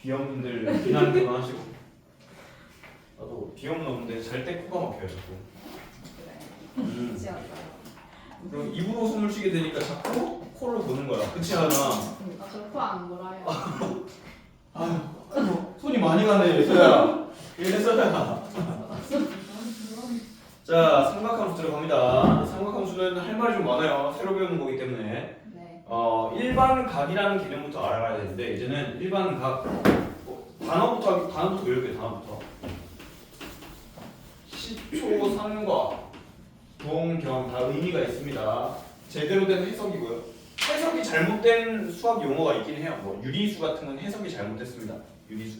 비염분들 비난 그만하시고. 나도 비염은 없는데 잘 때 코가 막혀요 자꾸. 그치 않아요. 그럼 입으로 숨을 쉬게 되니까 자꾸 코로 보는 거야. 그치 하나? 저 코 안 몰아요. 아휴 손이 많이 가네 예서야. 예서야. 자 삼각함수 들어갑니다. 삼각함수는 할 말이 좀 많아요. 새로 배우는 거기 때문에. 네. 일반 각이라는 개념부터 알아야 되는데 이제는 일반 각 단어부터 외울게요. 단어부터. 시초상과 동경 다 의미가 있습니다. 제대로 된 해석이고요. 해석이 잘못된 수학 용어가 있긴 해요. 뭐 유리수 같은 건 해석이 잘못됐습니다. 유리수.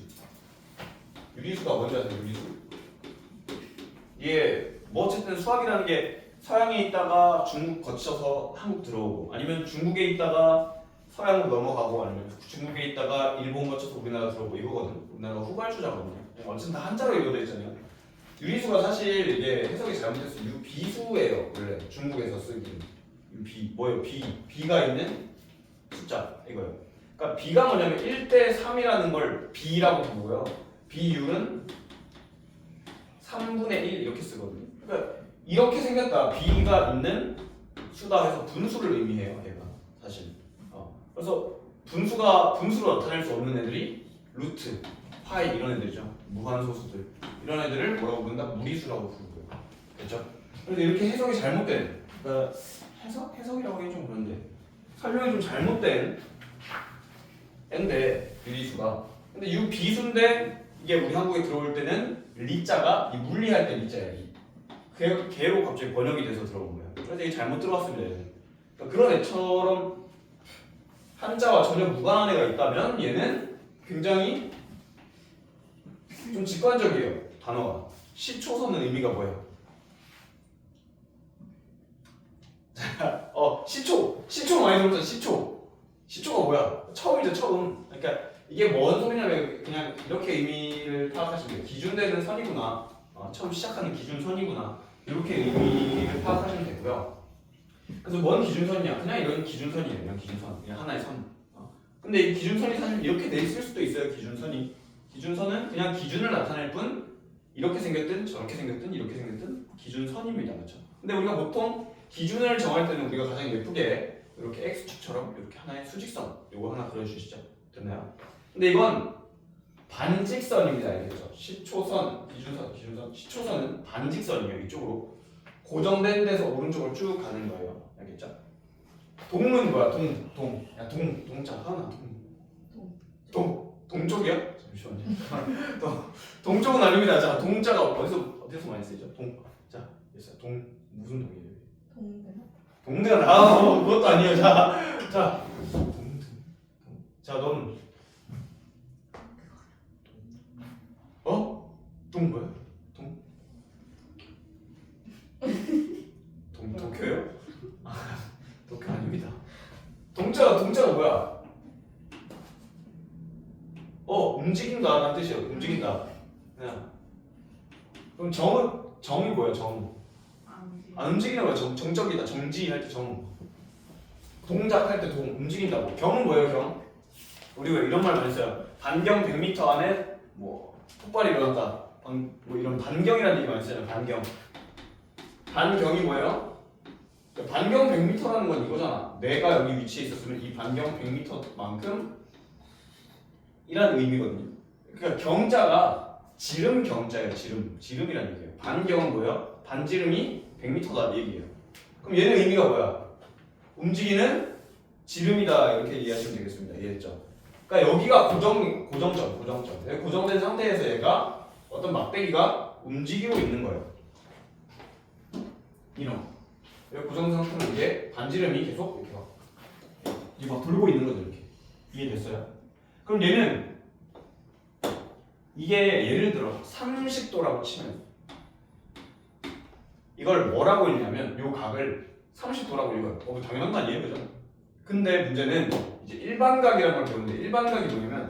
유리수가 뭔지 아세요? 유리수. 이게 뭐 어쨌든 수학이라는 게 서양에 있다가 중국 거쳐서 한국 들어오고 아니면 중국에 있다가 서양으로 넘어가고 아니면 중국에 있다가 일본 거쳐서 우리나라 들어오고 이거거든. 우리나라가 후발주자거든요. 어쨌든 다 한자로 이루어져 있잖아요. 유리수가 사실 이게 해석이 잘못돼서 유비수예요. 원래 중국에서 쓰기는 유비 뭐예요? 비가 있는 숫자 이거예요. 그러니까 비가 뭐냐면 1대 3이라는 걸 비라고 부르고요. 비율은 3분의 1 이렇게 쓰거든요. 그러니까 이렇게 생겼다. 비가 있는 수다 해서 분수를 의미해요. 얘가 사실. 그래서 분수로 나타낼 수 없는 애들이 루트, 파이 이런 애들이죠. 무한소수들. 이런 애들을 뭐라고 부른다? 무리수라고 부르고요. 됐죠? 그래서 이렇게 해석이 잘못된, 그러니까 해석이라고 하기 좀 그런데 설명이 좀 잘못된 애인데 유리수가. 근데 이 비수인데 이게 우리 한국에 들어올 때는 리자가 이 물리할 때 리자야. 걔로 갑자기 번역이 돼서 들어온 거예요. 그래서 이게 잘못 들어왔습니다. 그러니까 그런 애처럼 한자와 전혀 무관한 애가 있다면 얘는 굉장히 좀 직관적이에요. 단어가. 시초선은 의미가 뭐예요? 시초 많이 들었잖아. 시초가 뭐야? 처음이죠. 처음. 그러니까 이게 뭔 소리냐면 그냥 이렇게 의미를 파악하시면 돼요. 기준되는 선이구나. 처음 시작하는 기준선이구나. 이렇게 의미를 파악하시면 되고요. 그래서 뭔 기준선이냐? 그냥 이런 기준선이에요. 그냥 기준선. 그냥 하나의 선. 근데 이 기준선이 사실 이렇게 돼 있을 수도 있어요. 기준선이. 기준선은 그냥 기준을 나타낼 뿐 이렇게 생겼든 저렇게 생겼든 이렇게 생겼든 기준선입니다. 그렇죠? 근데 우리가 보통 기준을 정할 때는 우리가 가장 예쁘게 이렇게 X축처럼 이렇게 하나의 수직선 요거 하나 그려주시죠. 됐나요? 근데 이건 반직선입니다. 알겠죠? 시초선, 기준선, 시초선은 반직선이에요. 이쪽으로 고정된 데서 오른쪽으로 쭉 가는 거예요. 알겠죠? 동은 뭐야? 동자 하나 동쪽이요? 잠시만요. 동쪽은 아닙니다. 자, 동자가 어디서 많이 쓰이죠? 자, 있어요. 무슨 동이에요? 동대가 그것도 아니에요. 자, 자, 넌 동 뭐야? 도쿄요? 도쿄 아닙니다. 동자가 뭐야? 움직인다 라는 뜻이에요. 움직인다. 그냥. 그럼 정이 뭐예요? 안 움직이는 거야. 정적이다. 정지할 때 정. 동작할 때 동. 움직인다고. 경은 뭐예요? 경? 우리가 이런 말 많이 써요. 반경 100m 안에 뭐 폭발이 일어났다. 뭐 이런 반경이라는 얘기 많이 써요. 반경이 뭐예요? 반경 100m라는 건 이거잖아. 내가 여기 위치에 있었으면 이 반경 100m만큼 이라는 의미거든요. 그러니까 경자가 지름 경자예요. 지름이라는 얘기예요. 반경은 뭐예요? 반지름이 100m다 얘기예요. 그럼 얘는 의미가 뭐야? 움직이는 지름이다 이렇게 이해하시면 되겠습니다. 이해했죠? 그러니까 여기가 고정점. 고정된 상태에서 얘가 어떤 막대기가 움직이고 있는 거예요. 이놈. 고정된 상태는 이게 반지름이 계속 이렇게 막 돌고 있는 거죠. 이렇게. 이해됐어요? 그럼 얘는 이게 예를 들어 30도라고 치면 이걸 뭐라고 읽냐면 요 각을 30도라고 읽어요. 당연한 거 아니에요, 그죠? 근데 문제는 이제 일반각이라는 걸 배우는데 일반각이 뭐냐면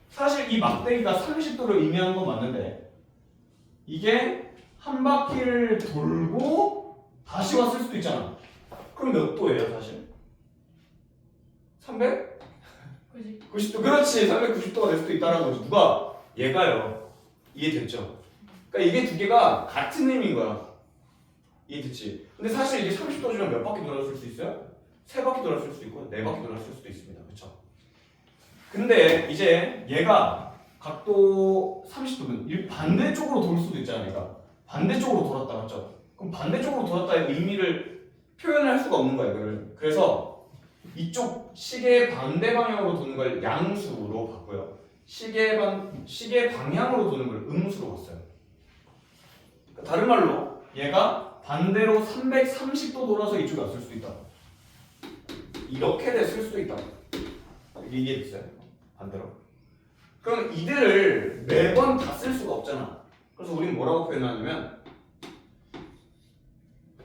사실 이 막대기가 30도를 의미하는 건 맞는데 이게 한 바퀴를 돌고 다시 왔을 수도 있잖아. 그럼 몇 도예요, 사실? 300? 90도 그렇지 390도가 될 수도 있다는 거지. 누가? 얘가요. 이해됐죠? 그러니까 이게 두 개가 같은 의미인 거야. 이해됐지? 근데 사실 이게 30도 주면 몇 바퀴 돌았을 수 있어요? 세 바퀴 돌았을 수도 있고 네 바퀴 돌았을 수도 있습니다. 그렇죠? 근데 이제 얘가 각도 30도면 반대쪽으로 돌 수도 있잖아요. 얘가 반대쪽으로 돌았다. 맞죠? 그럼 반대쪽으로 돌았다의 의미를 표현할 수가 없는 거예요. 이거를. 그래서 이쪽 시계 반대 방향으로 도는 걸 양수로 봤고요. 시계 방향으로 도는 걸 음수로 봤어요. 그러니까 다른 말로 얘가 반대로 330도 돌아서 이쪽에 왔을 수도 있다. 이렇게 됐을 수도 있다. 이해됐어요? 반대로. 그럼 이들을 매번 다 쓸 수가 없잖아. 그래서 우리는 뭐라고 표현하냐면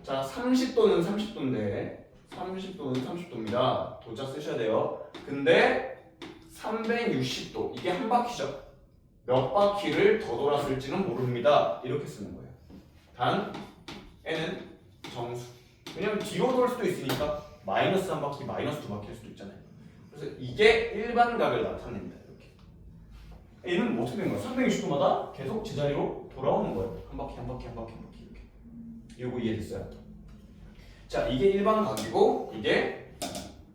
자 30도는 30도인데 30도는 30도입니다. 도자 쓰셔야 돼요. 근데 360도 이게 한 바퀴죠. 몇 바퀴를 더 돌았을지는 모릅니다. 이렇게 쓰는 거예요. 단 n은 정수. 왜냐면 뒤로 돌 수도 있으니까 마이너스 한 바퀴, 마이너스 두 바퀴일 수도 있잖아요. 그래서 이게 일반각을 나타냅니다. 이렇게. 얘는 어떻게 된 거야? 360도마다 계속 제자리로 돌아오는 거예요. 한 바퀴, 한 바퀴, 한 바퀴, 한 바퀴 이렇게. 이거 이해됐어요? 자, 이게 일반각이고 이게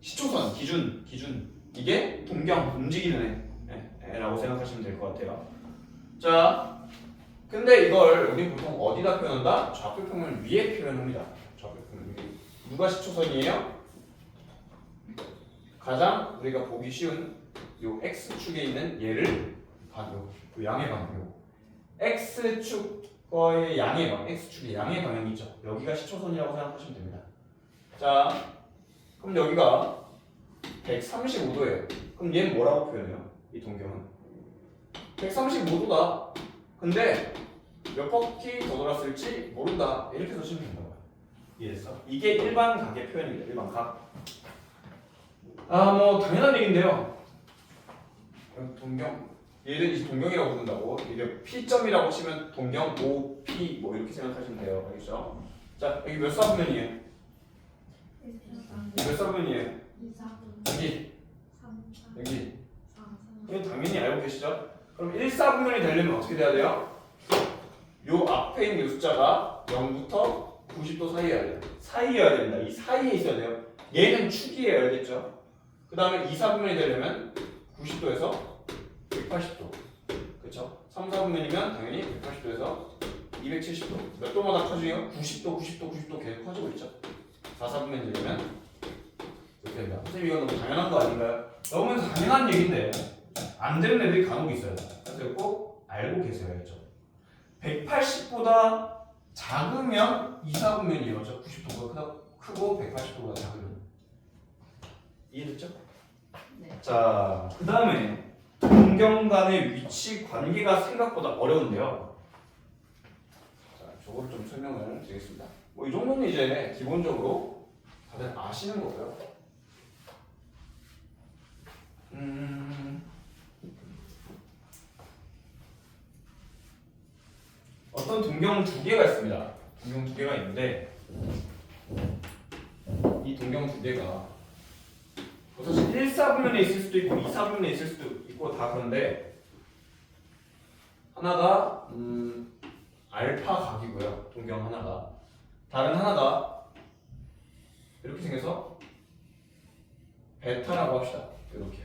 시초선, 기준. 이게 동경, 움직이는 애라고 생각하시면 될 것 같아요. 자, 근데 이걸 우리 보통 어디다 표현한다? 좌표평면 위에 표현합니다. 좌표평면 위에. 누가 시초선이에요? 가장 우리가 보기 쉬운 요 x축에 있는 얘를 요 양의 방향. x축 거의 양의 방, x축의 양의 방향이 있죠. 여기가 시초선이라고 생각하시면 됩니다. 자, 그럼 여기가 135도예요. 그럼 얘는 뭐라고 표현해요? 이 동경은 135도다. 근데 몇 바퀴 더 돌았을지 모른다. 이렇게 쓰시면 된다고요. 이해됐어? 이게 일반각의 표현입니다. 일반각. 뭐 당연한 얘기인데요. 동경 얘를 이제 동경이라고 부른다고. 이게 P점이라고 치면 동경 OP 뭐 이렇게 생각하시면 돼요. 알겠죠? 자, 여기 몇 사분면이에요? 몇 사분면이에요? 여기. 이건 당연히 알고 계시죠? 그럼 1사분면이 되려면 어떻게 돼야 돼요? 요 앞에 있는 요 숫자가 0부터 90도 사이여야 돼요. 사이여야 된다. 이 사이에 있어야 돼요. 얘는 축이에요. 알겠죠? 그 다음에 2사분면이 되려면 90도에서 180도. 그쵸? 3사분면이면 당연히 180도에서 270도. 몇 도마다 커지요? 90도, 90도, 90도 계속 커지고 있죠. 4사분면이 되려면 이렇게 된다. 선생님 이건 너무 당연한 거 아닌가요? 너무 당연한 얘기인데 안 되는 애들이 간혹 있어요. 그래서 꼭 알고 계세요. 알죠? 180보다 작으면 2사분면이에요. 그렇죠? 90도가 크고 180도가 작으면. 이해됐죠? 네. 자, 그 다음에 동경 간의 위치 관계가 생각보다 어려운데요. 자, 저거를 좀 설명을 드리겠습니다. 뭐 이 정도는 이제 기본적으로 다들 아시는 거고요. 어떤 동경 두 개가 있습니다. 동경 두 개가 있는데 이 동경 두 개가 사실 1사분면에 있을 수도 있고 2사분면에 있을 수도 있고 다 그런데 하나가 알파 각이고요. 동경 하나가. 다른 하나가 이렇게 생겨서 베타라고 합시다. 이렇게.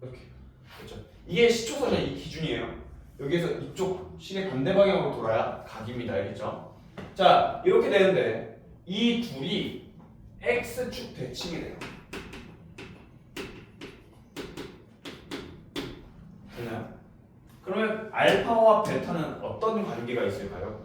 이렇게. 그렇죠. 이게 시초선의 이 기준이에요. 여기에서 이쪽 시계 반대 방향으로 돌아야 각입니다. 알겠죠? 자, 이렇게 되는데 이 둘이 x축 대칭이 돼요. 됐나요? 그러면 알파와 베타는 어떤 관계가 있을까요?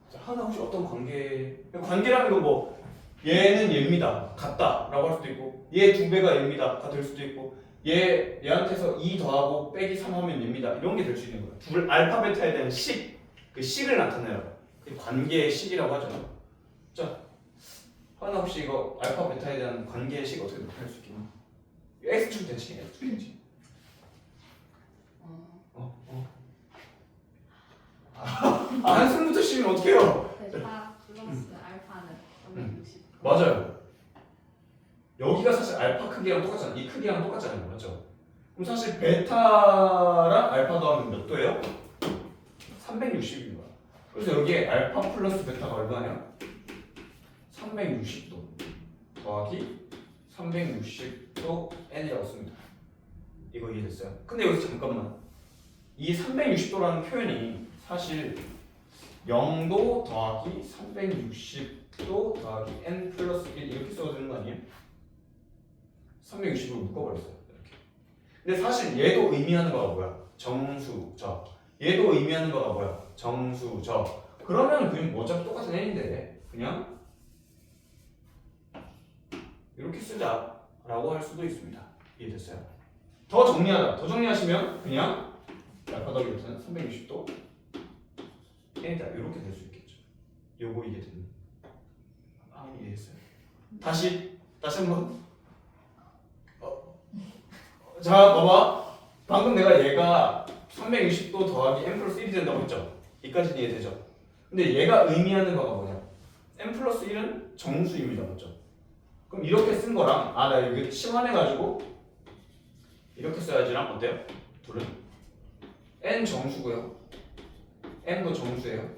자, 하나 혹시 어떤 관계라는 건 뭐 얘는 얘입니다. 같다라고 할 수도 있고 얘 두 배가 얘입니다.가 될 수도 있고 얘한테서 2 더하고 빼기 3 하면 얘입니다. 이런 게 될 수 있는 거예요. 둘 알파 베타에 대한 식, 그 식을 나타내요. 그 관계의 식이라고 하죠. 자, 하나 혹시 이거 알파 베타에 대한 관계의 식 어떻게 나타낼 수 있겠나? x축 대칭이에요. x축 대칭. 한숨부터 쉬면 어떡해요? 베타 플러스 알파는 360. 맞아요. 여기가 사실 알파 크기랑 똑같잖아. 이 크기랑 똑같잖아요. 맞죠? 그럼 사실 베타랑 알파 더하면 몇 도예요? 360인 거야. 그래서 여기에 알파 플러스 베타가 얼마냐? 360도 더하기 360도 n이라고 씁니다. 이거 이해됐어요? 근데 여기서 잠깐만, 이 360도라는 표현이 사실 0도 더하기 360도 더하기 n 플러스 1 이렇게 써도 되는 거 아니에요? 360으로 묶어버렸어요. 이렇게. 근데 사실 얘도 의미하는 거가 뭐야? 정수적. 얘도 의미하는 거가 뭐야? 정수적. 그러면 그냥 어차피 똑같은 n인데 그냥 이렇게 쓰자라고 할 수도 있습니다. 이해됐어요? 더 정리하다. 더 정리하시면 그냥 알파 더하기 베타는 360도 n이다. 이렇게 될 수 있겠죠. 요거 이해됐니? 이해했어요. 다시 한번. 자, 봐봐. 방금 내가 얘가 360도 더하기 n 플러스 1이 된다고 했죠. 이까지는 이해되죠? 근데 얘가 의미하는 거가 뭐냐? n 플러스 1은 정수입니다. 맞죠? 그럼 이렇게 쓴 거랑 나 여기 치환해가지고 이렇게 써야지랑 어때요? 둘은? n 정수고요. n도 정수예요.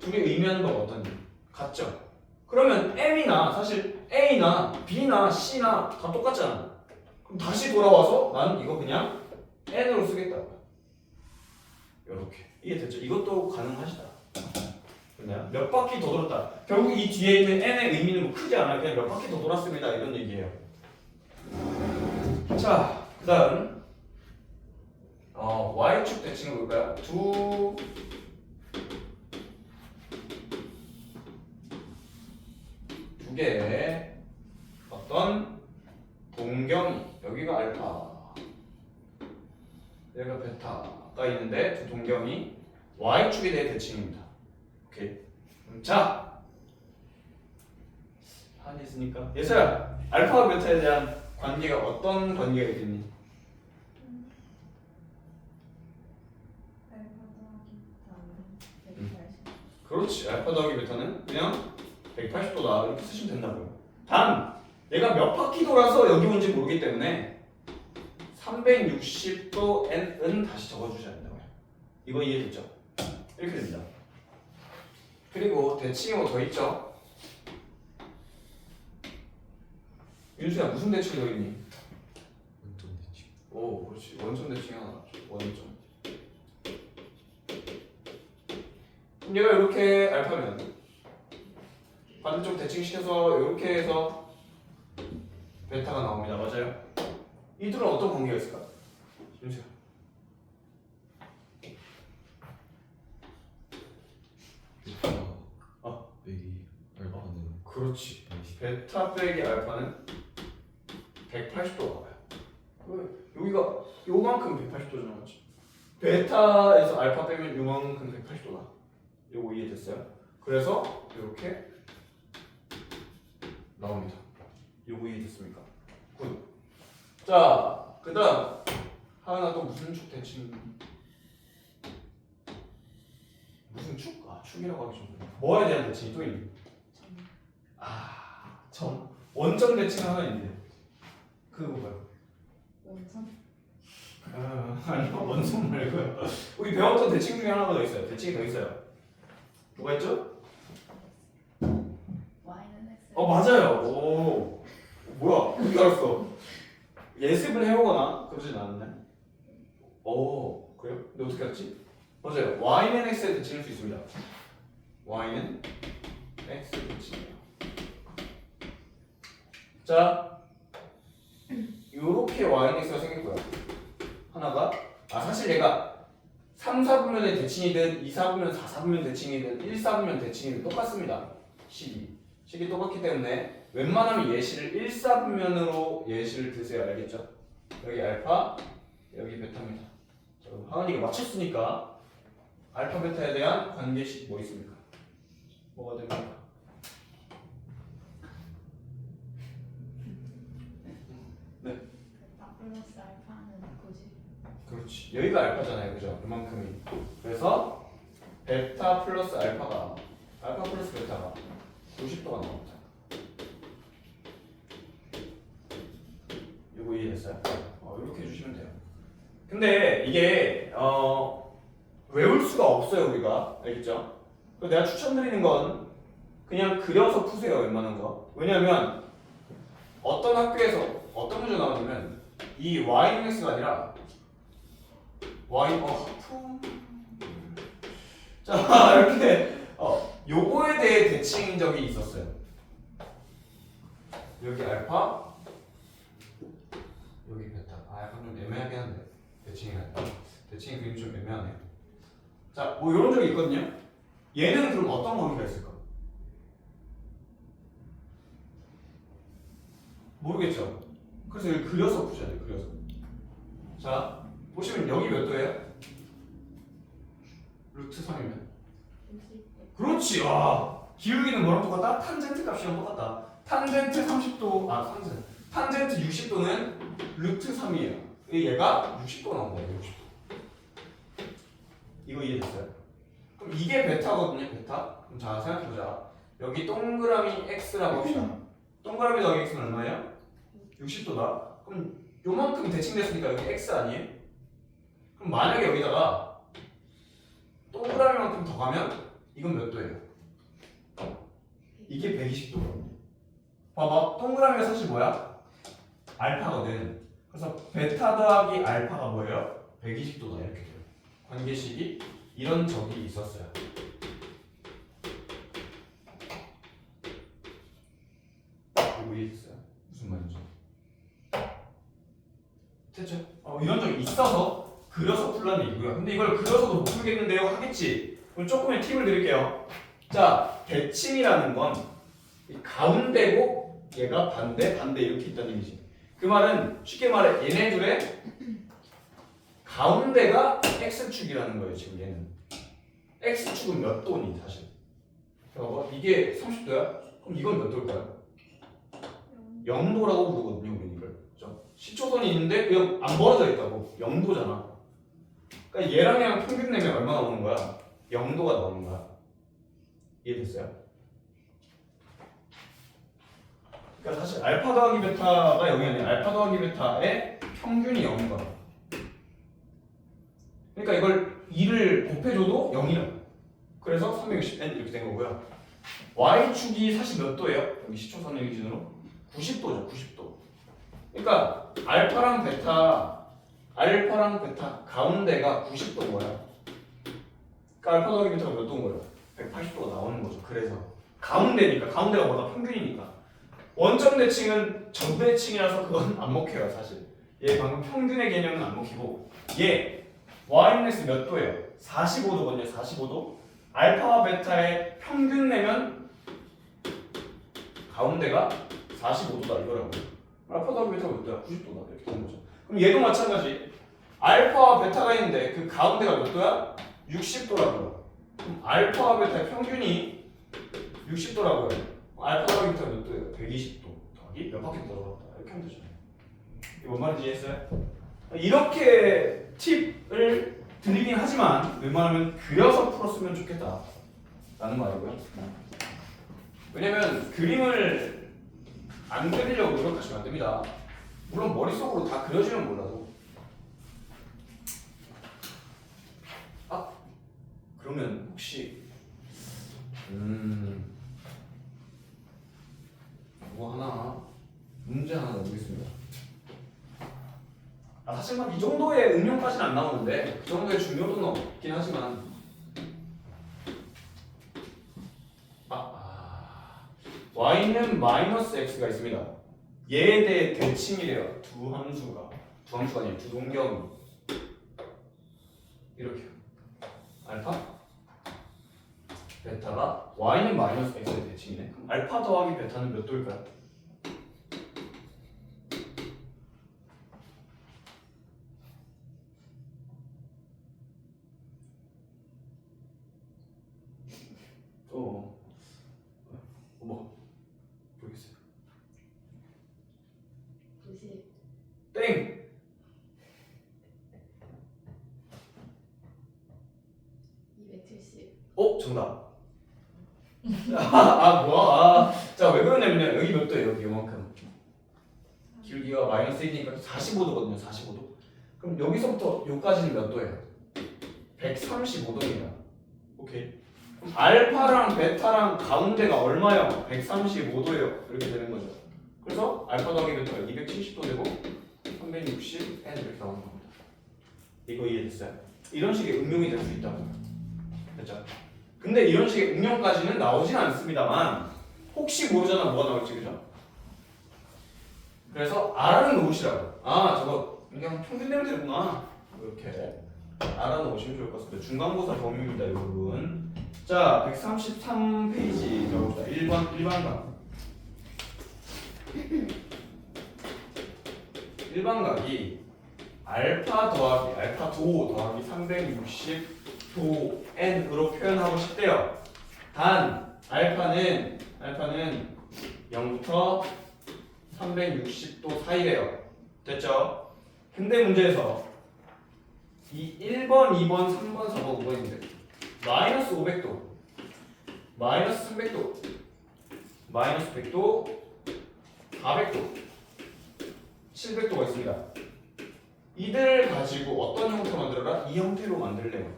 둘이 의미하는 거가 어떤지 같죠? 그러면 m이나 사실 a나 b나 c나 다 똑같잖아. 그럼 다시 돌아와서 나는 이거 그냥 n으로 쓰겠다고. 이렇게 이해됐죠? 이것도 가능하시다. 그냥 몇 바퀴 더 돌았다. 결국 이 뒤에 있는 n의 의미는 뭐 크지 않아요. 그냥 몇 바퀴 더 돌았습니다. 이런 얘기예요. 자, 그 다음 y축 대칭은 뭘까요? 두 개의 어떤 동경이, 여기가 알파, 여기가 베타가 있는데 두 동경이 y축에 대해 대칭입니다. 오케이. 자, 한이 있으니까 예서야, 알파와 베타에 대한 관계가 어떤 관계가 있겠니? 그렇지. 알파 더하기 베타는 그냥 180도다 이렇게 쓰시면 된다고요. 단 얘가 몇 바퀴 돌아서 여기 온지 모르기 때문에 360도 n은 다시 적어주셔야 된다고요. 이거 이해됐죠? 이렇게 됩니다. 그리고 대칭이 뭐 더 있죠? 윤수야, 무슨 대칭이 더 있니? 원점 대칭. 오, 그렇지. 원점 대칭이 하나 나왔죠. 원점. 그럼 얘가 이렇게 알파면 반대쪽 대칭시켜서 이렇게 해서 베타가 나옵니다. 맞아요? 이 둘은 어떤 관계가 있을까? 윤수야. 베타 빼기 알파는 그렇지. 120. 베타 빼기 알파는 180도 나와요. 왜? 여기가 요만큼 180도잖아, 맞지? 베타에서 알파 빼면 요만큼 180도다. 요거 이해됐어요? 그래서 이렇게 나옵니다. 요거 이해됐습니까? 굿. 자, 그다음 하나 또 무슨 축 대칭? 무슨 축? 축이라고 하기 좀 뭐에 대한 대칭이 또 있니? 점. 원점 대칭 하나 있는데 그거 뭐야? 원선? 아니요, 원점 말고요. 우리 배웠던 대칭 중에 하나가 더 있어요. 대칭이 더 있어요. 뭐가 있죠? y는 x. 맞아요. 오, 뭐야? 어떻게 알았어? 예습을 해오거나 그러진 않았네. 오, 그래요? 근데 어떻게 알았지? 맞아요. y는 x에 대칭할 수 있습니다. y는 x 대칭이에요. 자, 요렇게 y는 x가 생겼고요. 하나가 사실 얘가 3, 4분면의 대칭이든 2, 4분면, 4, 4분면 대칭이든 1, 4분면 대칭이든 똑같습니다. 식이 똑같기 때문에 웬만하면 예시를 1, 4분면으로 예시를 드세요. 알겠죠? 여기 알파, 여기 베타입니다. 자, 하은이가 맞췄으니까 알파, 베타에 대한 관계식 뭐 있습니까? 뭐가 됩니까? 네. 베타 플러스 알파는 90. 그렇지. 여기가 알파잖아요. 그죠? 그만큼이. 그래서 베타 플러스 알파 플러스 베타가 90도가 나옵니다. 이해됐어요? 이렇게 해주시면 돼요. 근데 이게 외울 수가 없어요 우리가. 알겠죠? 그래서 내가 추천드리는 건 그냥 그려서 푸세요 웬만한 거. 왜냐면 어떤 학교에서 어떤 문제 나오냐면 이 y는 x가 아니라 y 자 이렇게 요거에 대해 대칭인 적이 있었어요. 여기 알파 여기 베타. 약간 좀 애매하긴 한데 대칭이 그림 좀 애매하네요. 자, 뭐 이런 적이 있거든요. 얘는 그럼 어떤 관계가 있을까? 모르겠죠. 그래서 여기 그려서 푸셔야 돼요. 그려서. 자, 보시면 여기 몇 도예요? 루트 3이면. 그렇지. 와. 기울기는 뭐랑 똑같다? 탄젠트 값이랑 똑같다. 탄젠트 30도. 탄젠트 60도는 루트 3이에요. 얘가 60도 나온 거예요. 60도. 이거 이해됐어요? 그럼 이게 베타거든요. 베타. 그럼 자 생각해보자. 여기 동그라미 x라고 합시다. 동그라미 더하기 x는 얼마예요? 60도다. 그럼 요만큼 대칭됐으니까 여기 x 아니에요? 그럼 만약에 여기다가 동그라미만큼 더 가면 이건 몇 도예요? 이게 120도거든요. 봐봐. 동그라미가 사실 뭐야? 알파거든. 그래서 베타 더하기 알파가 뭐예요? 120도다 이렇게 돼요. 관계식이 이런 적이 있었어요. 이거 이해됐어요? 무슨 말인지? 됐죠? 이런 적이 있어서 그려서 풀라는 얘기고요. 근데 이걸 그려서도 못 풀겠는데요? 하겠지? 그럼 조금의 팁을 드릴게요. 자, 대칭이라는 건 가운데고 얘가 반대 이렇게 있다는 얘기지. 그 말은 쉽게 말해 얘네 둘의 가운데가 x축이라는 거예요. 지금 얘는 x축은 몇 도니 사실. 이게 30도야? 그럼 이건 몇 도일까요? 0도라고 부르거든요. 우리는 이걸. 그렇죠? 시초선이 있는데 그냥 안 벌어져 있다고. 0도잖아. 그러니까 얘랑 얘랑 평균 내면 얼마 나오는 거야? 0도가 나오는 거야. 이해됐어요? 그러니까 사실 알파 더하기 베타가 0이 아니라 알파 더하기 베타의 평균이 0인 거야. 그러니까 이걸 2를 곱해줘도 0이라고. 그래서 360n 이렇게 된 거고요. y축이 사실 몇 도예요? 여기 시초선의 기준으로 90도죠. 90도. 그러니까 알파랑 베타 가운데가 90도인 거야. 그러니까 알파 더하기 베타가 몇 도인 거예요? 180도가 나오는 거죠. 그래서 가운데니까 가운데가 뭐다? 평균이니까. 원점 대칭은 정대칭이라서 그건 안 먹혀요. 사실 얘 방금 평균의 개념은 안 먹히고 얘 y는 몇 도예요? 45도거든요. 45도. 알파와 베타의 평균 내면 가운데가 45도다 이거라고. 알파 더하기 베타가 몇 도야? 90도다 이렇게 되는 거죠. 그럼 얘도 마찬가지. 알파와 베타가 있는데 그 가운데가 몇 도야? 60도라고요. 그럼 알파와 베타의 평균이 60도라고요. 알파 더하기 베타가 몇 도예요? 120도 더하기 몇 바퀴 들어갔다 이렇게 하면 되죠. 이거 뭔 말인지 이해했어요? 이렇게 팁을 드리긴 하지만 웬만하면 그려서 풀었으면 좋겠다 라는 말이고요. 왜냐면 그림을 안 그리려고 노력하시면 안 됩니다. 물론 머릿속으로 다 그려지면 몰라도 그러면 혹시 문제 하나 내보겠습니다. 사실 막 이 정도의 응용까지는 안 나오는데 그 정도의 중요도는 없긴 하지만 y는 마이너스 x가 있습니다. 얘에 대해 대칭이래요. 두 함수가 아니에요. 두 동경이 이렇게 알파 베타가 y는 마이너스 x의 대칭이네. 그럼 알파 더하기 베타는 몇 도일까요? 모르겠어요. 90. 땡! 270. 정답. 뭐야? 자, 왜 그러냐면 여기 몇 도예요? 여기 요만큼. 기울기가 마이너스 1이니까 45도거든요. 45도. 그럼 여기서부터 여기까지는 몇 도예요? 135도입니다. 오케이. 그럼 알파랑 베타랑 가운데가 얼마요? 135도예요. 이렇게 되는 거죠. 그래서 알파 더하기 베타가 270도 되고 360 n 이렇게 나오는 겁니다. 이거 이해됐어요? 이런 식의 응용이 될 수 있다고. 됐죠? 근데 이런 식의 응용까지는 나오진 않습니다만 혹시 모르잖아 뭐가 나올지. 그죠? 그래서 알아는 놓으시라고. 아 저거 그냥 평균 내면 되구나. 이렇게 알아놓으시면 좋을 것 같습니다. 중간고사 범위입니다, 이 부분. 자, 133페이지 적어봅시다. 1번각. 1번각이 알파 더하기 알파 도 더하기 360도 n으로 표현하고 싶대요. 단 알파는 0부터 360도 사이래요. 됐죠? 근데 문제에서 이 1번, 2번, 3번, 4번, 5번인데 마이너스 500도, 마이너스 300도, 마이너스 100도, 400도, 700도가 있습니다. 이들 가지고 어떤 형태로 만들어라? 이 형태로 만들래요.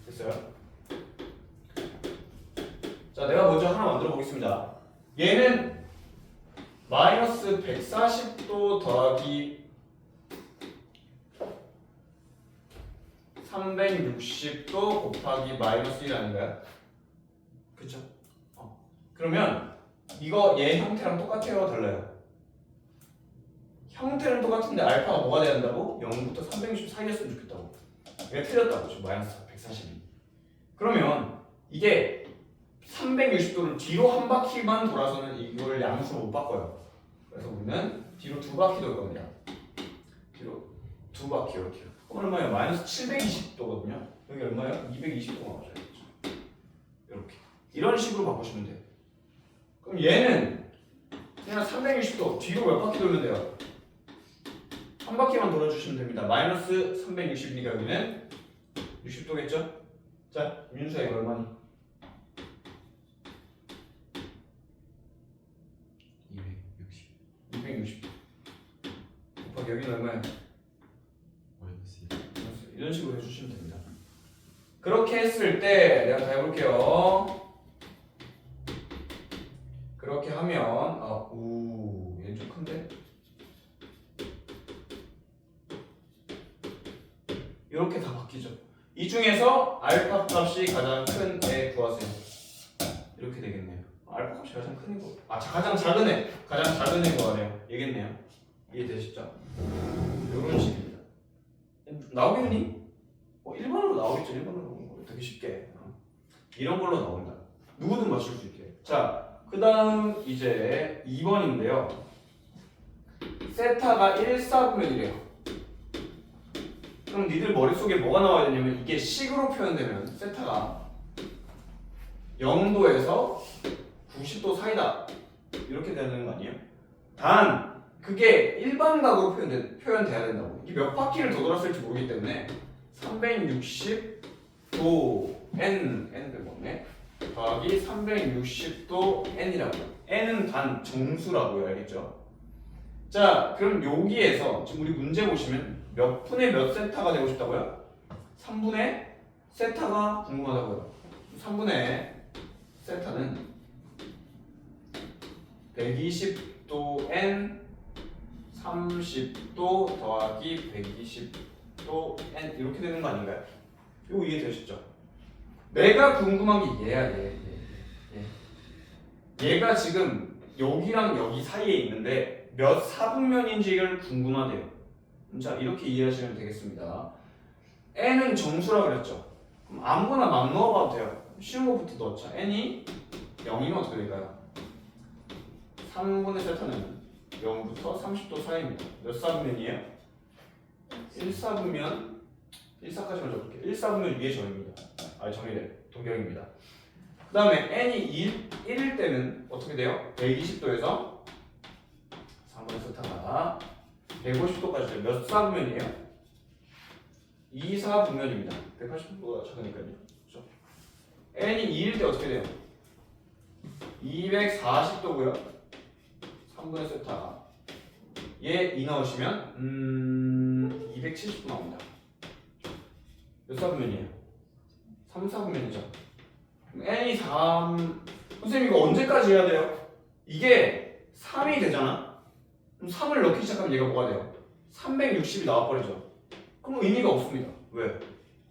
됐어요? 자, 내가 먼저 하나 만들어 보겠습니다. 얘는 마이너스 140도 더하기 360도 곱하기 마이너스 1 아닌가요? 그쵸? 그러면 이거 얘 형태랑 똑같아요? 달라요? 형태는 똑같은데 알파가 뭐가 돼야 된다고? 0부터 360 사이였으면 좋겠다고. 얘가 틀렸다고 지금 마이너스 142. 그러면 이게 360도를 뒤로 한 바퀴만 돌아서는 이걸 양수로 못 바꿔요. 그래서 우리는 뒤로 두 바퀴 돌 겁니다. 뒤로 두 바퀴 이렇게요. 그럼 얼마예요? 마이너스 720도거든요. 여기 얼마예요? 220도가 맞아야겠죠. 이렇게 이런 식으로 바꾸시면 돼요. 그럼 얘는 그냥 360도 뒤로 몇 바퀴 돌면 돼요? 한 바퀴만 돌아주시면 됩니다. 마이너스 360이니까 여기는 60도겠죠? 자, 윤수야 이거 얼마니? 260. 곱하기 여기는 얼마예요? 마이너스 1. 이런 식으로 해주시면 됩니다. 그렇게 했을 때 내가 다 해볼게요. 그렇게 하면 얘 좀 큰데? 이렇게 다 바뀌죠. 이 중에서 알파 값이 가장 큰 애 구하세요. 이렇게 되겠네요. 알파 값이 가장 큰 거. 가장 작은 애 구하네요. 얘겠네요. 이해되시죠? 이런 식입니다. 나오겠니? 1번으로 나오겠죠. 1번으로 되게 쉽게 이런 걸로 나온다. 누구든 맞출 수 있게. 자, 그 다음 이제 2번인데요. 세타가 1, 4분면이래요. 그럼 니들 머릿속에 뭐가 나와야 되냐면 이게 식으로 표현되면 세타가 0도에서 90도 사이다. 이렇게 되는 거 아니에요? 단 그게 일반각으로 표현돼야 된다고. 이게 몇 바퀴를 더 돌았을지 모르기 때문에 360도 n을 먹네. 더하기 360도 n이라고. n은 단 정수라고요. 알겠죠? 자, 그럼 여기에서 지금 우리 문제 보시면 몇 분의 몇 세타가 되고 싶다고요? 3분의 세타가 궁금하다고요. 3분의 세타는 120도 n 30도 더하기 120도 n 이렇게 되는 거 아닌가요? 이거 이해되시죠? 내가 궁금한 게 얘야. 얘가 지금 여기랑 여기 사이에 있는데 몇 사분면인지를 궁금하대요. 자, 이렇게 이해하시면 되겠습니다. n은 정수라고 그랬죠? 그럼 아무거나 막 넣어봐도 돼요. 쉬운 거부터 넣자. n이 0이면 어떻게 될까요? 3분의 세타는 0부터 30도 사이입니다. 몇 사분면이에요? 1사분면 1사까지만 적을게요. 1사분면 위에 정입니다. 정의래. 동경입니다. 그 다음에 n이 1일 때는 어떻게 돼요? 120도에서 3분의 세타가 150도까지 돼요. 몇 사분면이에요? 2사분면입니다. 180도가 작으니까요. 그렇죠? n이 2일 때 어떻게 돼요? 240도고요. 3분의 세타 얘 2 넣으시면 270도 나옵니다. 몇 사분면이에요? 3, 4분면이죠. n이 3. 선생님 이거 언제까지 해야 돼요? 이게 3이 되잖아? 그럼 3을 넣기 시작하면 얘가 뭐가 돼요? 360이 나와버리죠. 그럼 의미가 없습니다. 왜?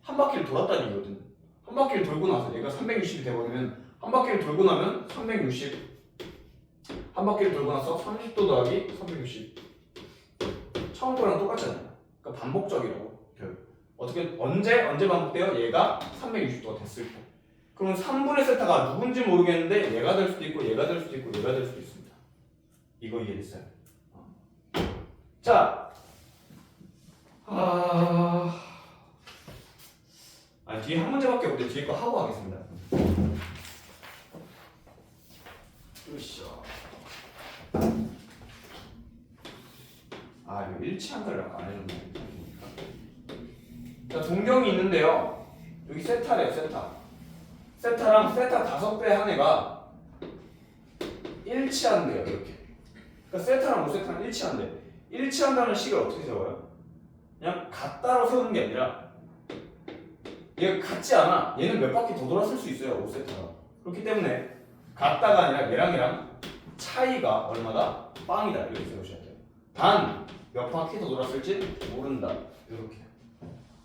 한 바퀴를 돌았다는 얘기거든. 한 바퀴를 돌고 나서 얘가 360이 되버리면 한 바퀴를 돌고 나면 360. 한 바퀴를 돌고 나서 30도 더하기 360. 처음 거랑 똑같잖아요. 그러니까 반복적이라고. 어떻게 언제 반복돼요? 얘가 360도가 됐을 때. 그럼 3분의 세타가 누군지 모르겠는데 얘가 될 수도 있고 얘가 될 수도 있고 얘가 될 수도 있습니다. 이거 이해됐어요? 자, 뒤에 한 문제밖에 없는데 뒤에 거 하고 하겠습니다. 으쌰. 이거 일치한다를 안 해줬네. 자, 동경이 있는데요. 여기 세타래요, 세타. 세타랑 세타 5배 한 애가 일치한대요, 이렇게. 그러니까 세타랑 오세타는 일치한대. 일치한다는 식을 어떻게 세워요? 그냥 같다로 세우는 게 아니라 얘가 같지 않아. 얘는 몇 바퀴 더 돌았을 수 있어요, 오세타가. 그렇기 때문에 같다가 아니라 얘랑 차이가 얼마다? 빵이다. 이렇게 세우셔야 돼요. 단 몇 바퀴 더 돌았을지 모른다. 이렇게.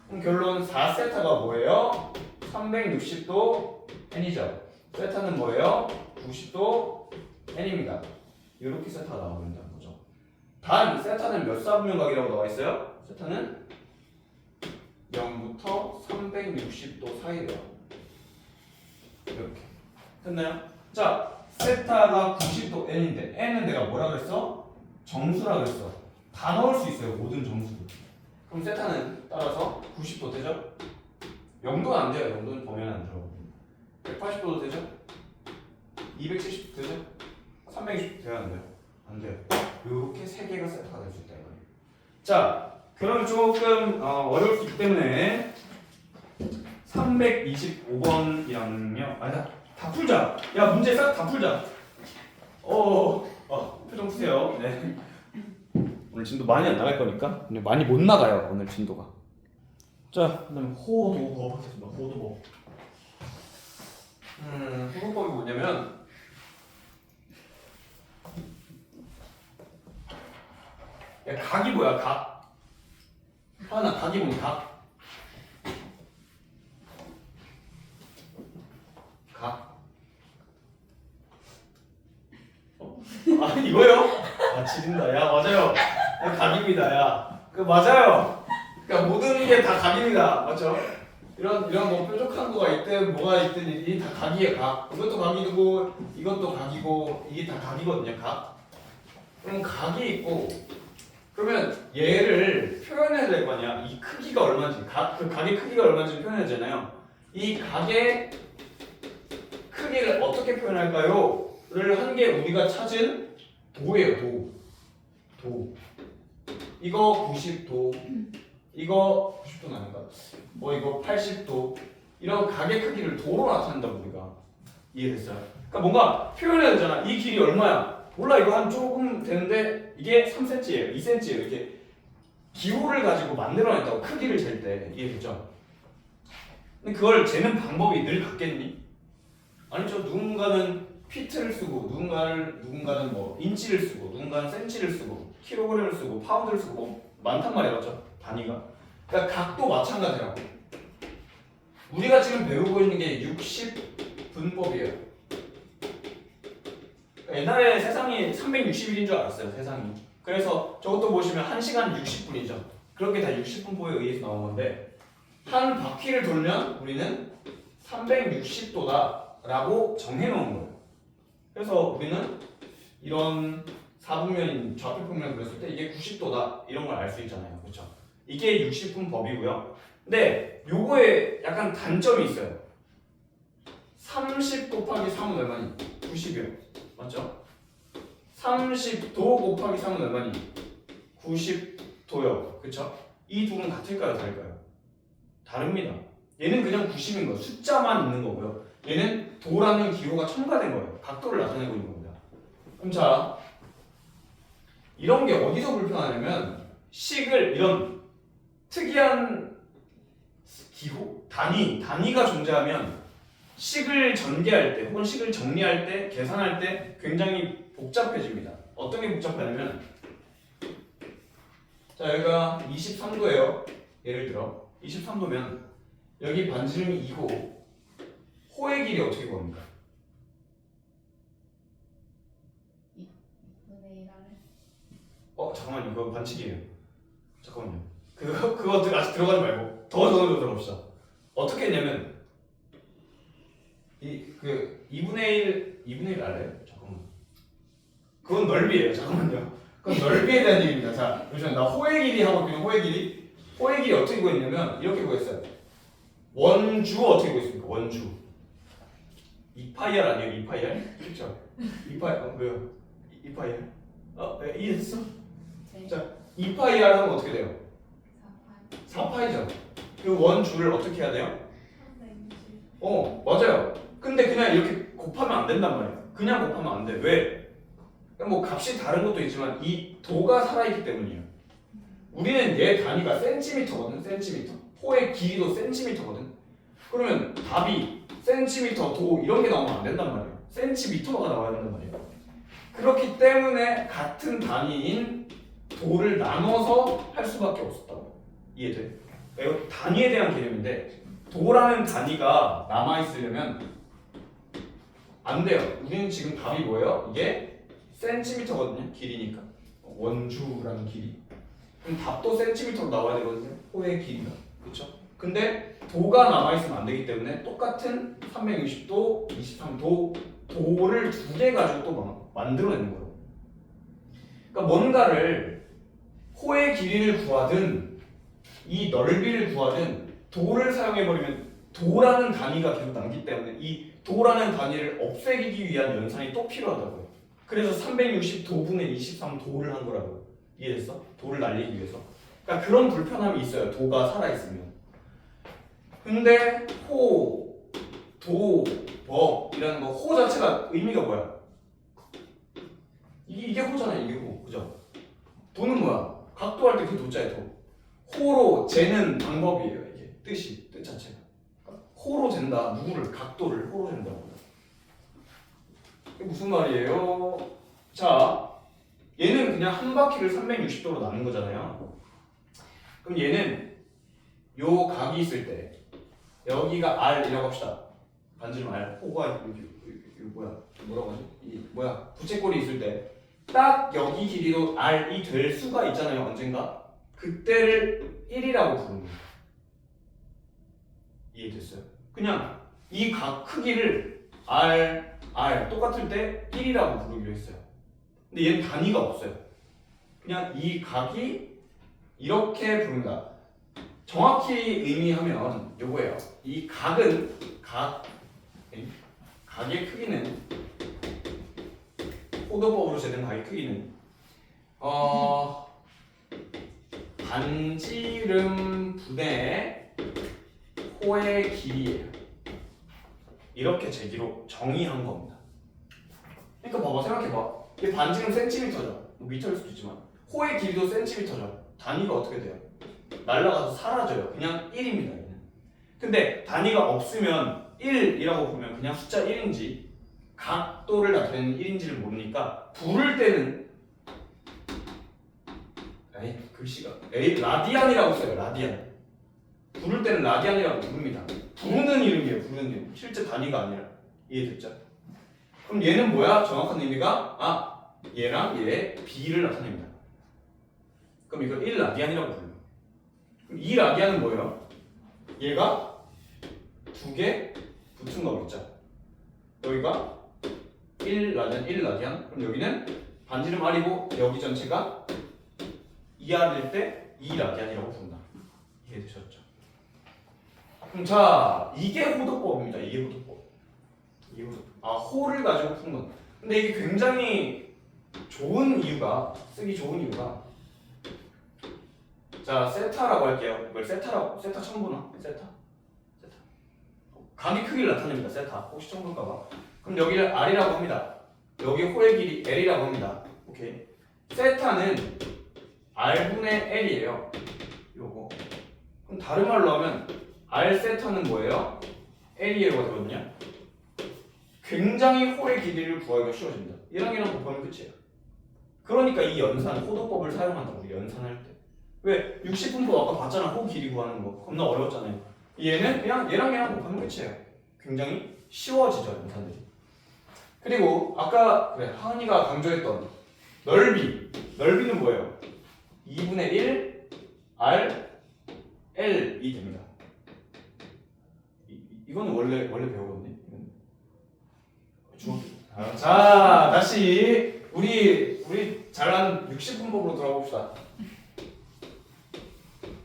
그럼 결론 4세타가 뭐예요? 360도 n이죠. 세타는 뭐예요? 90도 n입니다. 이렇게 세타가 나와버린다는 거죠. 단 세타는 몇 사분면각이라고 나와 있어요? 세타는 0부터 360도 사이래요. 이렇게. 됐나요? 자, 세타가 90도 n인데 n은 내가 뭐라 그랬어? 정수라 그랬어. 다 넣을 수 있어요. 모든 정수를. 그럼 세타는 따라서 90도 되죠? 0도는 안 돼요. 0도는 범위는 안 들어가고. 180도도 되죠? 270도 되죠? 360도 돼야 안 돼요? 안 돼요. 이렇게 세 개가 세타가 될 수 있다 이거예요. 자, 그럼 조금 어려울 수 있기 때문에 325번이랑요. 아니다. 다 풀자. 야, 문제 싹 다 풀자. 표정 푸세요. 네. 오늘 진도 많이 안 나갈 거니까. 근데 많이 못 나가요, 오늘 진도가. 자, 그다음에 호도법 하겠습니다. 호도법. 호도법이 뭐냐면 야, 각이 뭐야? 각. 하나 각이 뭐야? 각. 각. 이거요? 지린다. 야, 맞아요. 야, 각입니다. 야, 맞아요. 그러니까 모든 게 다 각입니다. 맞죠? 이런 뭐 뾰족한 거가 있든 뭐가 있든 이게 다 각이에요. 각. 이것도 각이고 이것도 각이고 이게 다 각이거든요. 각. 그럼 각이 있고 그러면 얘를 표현해야 될 거 아니야. 이 크기가 얼마인지 그 각의 크기가 얼마인지 표현해야 되잖아요. 이 각의 크기를 어떻게 표현할까요? 를 한 게 우리가 찾은 도예요. 도. 이거 90도. 이거 90도는 아닌가? 이거 80도. 이런 각의 크기를 도로 나타낸다고 우리가. 이해됐어요? 그러니까 뭔가 표현해야 되잖아. 이 길이 얼마야? 몰라. 이거 한 조금 되는데 이게 3cm예요. 2cm예요. 이렇게 기호를 가지고 만들어냈다고. 크기를 잴 때. 이해됐죠? 근데 그걸 재는 방법이 늘 같겠니? 아니죠. 누군가는 피트를 쓰고 누군가는 뭐 인치를 쓰고 누군가는 센치를 쓰고 킬로그램을 쓰고 파운드를 쓰고 뭐 많단 말이야. 맞죠? 단위가. 그러니까 각도 마찬가지라고. 우리가 지금 배우고 있는 게 60분법이에요. 옛날에 세상이 360일인 줄 알았어요. 세상이. 그래서 저것도 보시면 1시간 60분이죠. 그렇게 다 60분법에 의해서 나온 건데 한 바퀴를 돌면 우리는 360도다 라고 정해놓은 거예요. 그래서 우리는 이런 사분면인 좌표평면 그렸을 때 이게 90도다 이런 걸 알 수 있잖아요. 그렇죠? 이게 60분 법이고요. 근데 요거에 약간 단점이 있어요. 30 곱하기 3은 얼마니? 90이요. 맞죠? 30도 곱하기 3은 얼마니? 90도요. 그렇죠? 이 둘은 같을까요? 다를까요? 다릅니다. 얘는 그냥 90인 거예요. 숫자만 있는 거고요. 얘는 도라는 기호가 첨가된 거예요. 각도를 나타내고 있는 겁니다. 그럼 자, 이런 게 어디서 불편하냐면 식을 이런 특이한 기호? 단위가 존재하면 식을 전개할 때 혹은 식을 정리할 때 계산할 때 굉장히 복잡해집니다. 어떤 게 복잡하냐면 자 여기가 23도예요. 예를 들어 23도면 여기 반지름이 2고 호의 길이 어떻게 구합니까? 2분의 1을 잠깐만요. 그거 반칙이에요. 잠깐만요. 그거 아직 들어가지 말고 더 들어갑시다. 어떻게 했냐면 2분의 1 알아요? 잠깐만. 그건 넓이에요. 잠깐만요. 그건 넓이에 대한 얘기입니다. 자, 잠시만 나 호의 길이 하고 그냥 호의 길이 어떻게 구했냐면 이렇게 구했어요. 원주 어떻게 구했습니까? 원주 2파이R 아니에요? 2파이R? 그렇죠? 2파이 왜요? 2파이R? 이해했어? 네. 자 2파이R 하면 어떻게 돼요? 4파이 4파이죠. 그 원주를 어떻게 해야 돼요? 360 맞아요. 근데 그냥 이렇게 곱하면 안 된단 말이에요. 그냥 곱하면 안 돼. 왜? 뭐 값이 다른 것도 있지만 이 도가 살아있기 때문이에요. 우리는 얘 단위가 센티미터거든. 센티미터. 호의 길이도 센티미터거든. 그러면 답이 센티미터, 도 이런 게 나오면 안 된단 말이에요. 센티미터가 나와야 된단 말이에요. 그렇기 때문에 같은 단위인 도를 나눠서 할 수밖에 없었다고. 이해돼? 이거 단위에 대한 개념인데 도라는 단위가 남아있으려면 안 돼요. 우리는 지금 답이 뭐예요? 이게 센티미터거든요. 길이니까. 원주라는 길이. 그럼 답도 센티미터로 나와야 되거든요. 호의 길이가. 그렇죠? 근데 도가 남아있으면 안 되기 때문에 똑같은 360도, 23도 도를 두 개 가지고 또 만들어내는 거예요. 그러니까 뭔가를 호의 길이를 구하든 이 넓이를 구하든 도를 사용해버리면 도라는 단위가 계속 남기 때문에 이 도라는 단위를 없애기 위한 연산이 또 필요하다고요. 그래서 360도분의 23도를 한 거라고. 이해됐어? 도를 날리기 위해서. 그러니까 그런 불편함이 있어요. 도가 살아있으면. 근데 호, 도, 법이라는 거 호 자체가 의미가 뭐야? 이게 호잖아요. 이게 호. 그죠? 도는 뭐야? 각도 할 때 그 도자에 도. 호로 재는 방법이에요. 이게 뜻 자체가. 호로 잰다. 누구를? 각도를 호로 잰다고. 이게 무슨 말이에요? 자, 얘는 그냥 한 바퀴를 360도로 나눈 거잖아요. 그럼 얘는 요 각이 있을 때 여기가 R이라고 합시다. 반지름 R. 호가 여기 뭐라고 하지? 부채꼴이 있을 때 딱 여기 길이로 R이 될 수가 있잖아요. 언젠가. 그때를 1이라고 부르는 거예요. 이해됐어요? 그냥 이 각 크기를 R 똑같을 때 1이라고 부르기로 했어요. 근데 얘는 단위가 없어요. 그냥 이 각이 이렇게 부른다. 정확히 의미하면 요거예요. 이 각의 크기는 호도법으로 재는 각의 크기는 반지름 분의 호의 길이에요. 이렇게 재기로 정의한 겁니다. 그러니까 봐봐, 생각해봐. 이게 반지름 센티미터죠. 뭐 미터일 수도 있지만 호의 길이도 센티미터죠. 단위가 어떻게 돼요? 날아가서 사라져요. 그냥 1입니다. 얘는. 근데 단위가 없으면 1이라고 보면 그냥 숫자 1인지 각도를 나타내는 1인지를 모르니까 부를 때는 글씨가 라디안이라고 써요. 라디안. 부를 때는 라디안이라고 부릅니다. 부르는 이름이에요. 부르는 이름. 실제 단위가 아니라. 이해됐죠? 그럼 얘는 뭐야? 정확한 의미가 얘랑 얘의 B를 나타냅니다. 그럼 이걸 1라디안이라고 불러요. 그럼 2라디안은 뭐예요? 얘가 두 개 붙은 거겠죠. 여기가 1라디안. 그럼 여기는 반지름 R이고 여기 전체가 2R일 때 2라디안이라고 부른다. 이해되셨죠? 그럼 자, 이게 호도법입니다. 이게 호도법. 호를 가지고 푸는 건. 근데 이게 굉장히 쓰기 좋은 이유가 자, 세타라고 할게요. 이걸 세타라고, 세타 처음 보나? 세타. 각의 크기를 나타냅니다. 세타. 혹시 처음 볼까봐. 그럼 여기를 R이라고 합니다. 여기 호의 길이 L이라고 합니다. 오케이. 세타는 R분의 L이에요. 요거. 그럼 다른 말로 하면 R 세타는 뭐예요? L이에요가 되거든요. 굉장히 홀의 길이를 구하기가 쉬워집니다. 얘랑 곱하면 끝이에요. 그러니까 이 연산, 호도법을 사용한다고 우리 연산할 때. 왜? 60분법 아까 봤잖아. 호 길이 구하는 거. 겁나 어려웠잖아요. 얘는 그냥 얘랑 곱하면 끝이에요. 굉장히 쉬워지죠, 연산들이. 그리고 아까 그래 하은이가 강조했던 넓이는 뭐예요? 2분의 1 R L이 됩니다. 이거는 원래 배우거든요. 자, 다시 우리 잘 아는 60분법으로 돌아봅시다.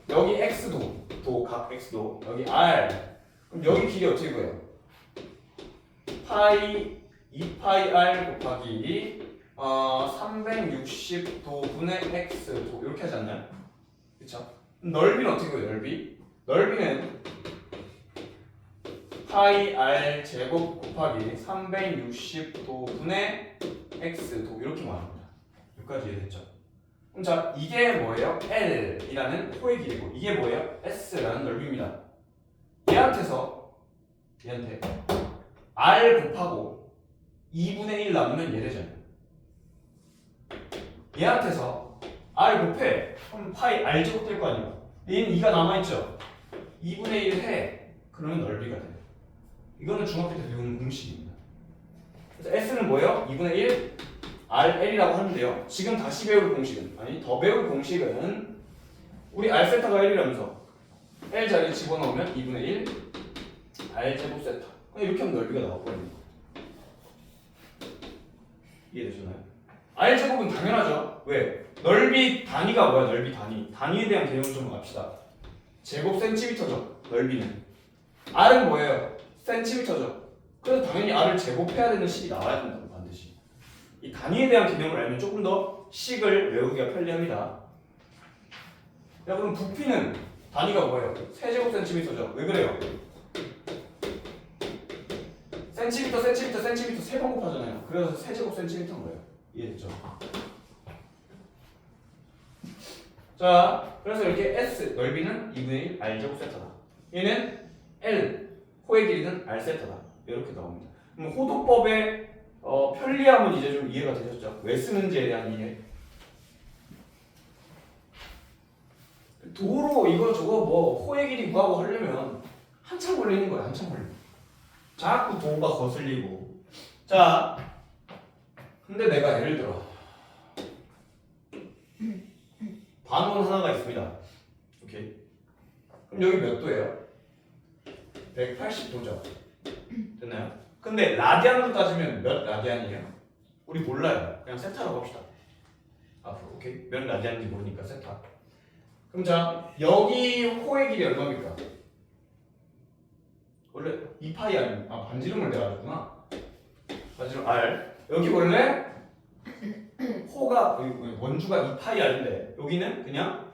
여기 x도 각 x도 여기 r. 그럼 여기 길이 어떻게 구해요? 파이 2파이 r 곱하기 360도분의 x도 이렇게 하지 않나요? 그쵸? 넓이는 어떻게 구해요? 넓이는 파이 r 제곱 곱하기 360도분의 x도 이렇게 말합니다. 여기까지 이해됐죠? 그럼 자, 이게 뭐예요? L이라는 호의 길이고 이게 뭐예요? S라는 넓이입니다. 얘한테 R 곱하고 2분의 1 남으면 얘 되잖아요. 얘한테서 R 곱해. 그럼 파이 R 제곱 될 거 아니에요. 얘는 2가 남아있죠? 2분의 1 해. 그러면 넓이가 돼요. 이거는 중학교 때 배우는 공식입니다. 그래서 S는 뭐예요? 2분의 1 RL이라고 하는데요. 지금 다시 배울 공식은 더 배울 공식은 우리 R 세타가 1이라면서 L 자리에 집어넣으면 2분의 1 R 제곱 세타. 이렇게 하면 넓이가 나왔거든요. 이해되셨나요? R 제곱은 당연하죠. 왜? 넓이 단위가 뭐야? 넓이 단위. 단위에 대한 개념을 좀 합시다. 제곱 센티미터죠. 넓이는. R은 뭐예요? 센티미터죠. 그래서 당연히 R을 제곱해야 되는 식이 나와야 된다고 반드시. 이 단위에 대한 개념을 알면 조금 더 식을 외우기가 편리합니다. 자, 그럼 부피는 단위가 뭐예요? 세제곱 센티미터죠. 왜 그래요? 센티미터 세 번 곱하잖아요. 그래서 세제곱 센티미터인 거예요. 이해됐죠? 자, 그래서 이렇게 S 넓이는 2분의 1 R 제곱 세타다. 얘는 L 호의 길이는 R 세타다. 이렇게 나옵니다. 그럼 호도법의 편리함은 이제 좀 이해가 되셨죠? 왜 쓰는지에 대한 이해. 도로 이거 저거 뭐 호의 길이 구하고 하려면 한참 걸리는 거야. 한참 걸려. 자꾸 도가 거슬리고. 자, 근데 내가 예를 들어 반원 하나가 있습니다. 오케이. 그럼 여기 몇 도예요? 180도죠. 됐나요? 근데 라디안으로 따지면 몇 라디안이에요? 우리 몰라요. 그냥 세타라고 합시다. 앞으로 오케이? 몇 라디안인지 모르니까 세타. 그럼 자, 여기 호의 길이 얼마입니까? 원래 2파이 아니 반지름을 내가지구나. 반지름 R. 여기 원래 호가 원주가 2파이 R인데 여기는 그냥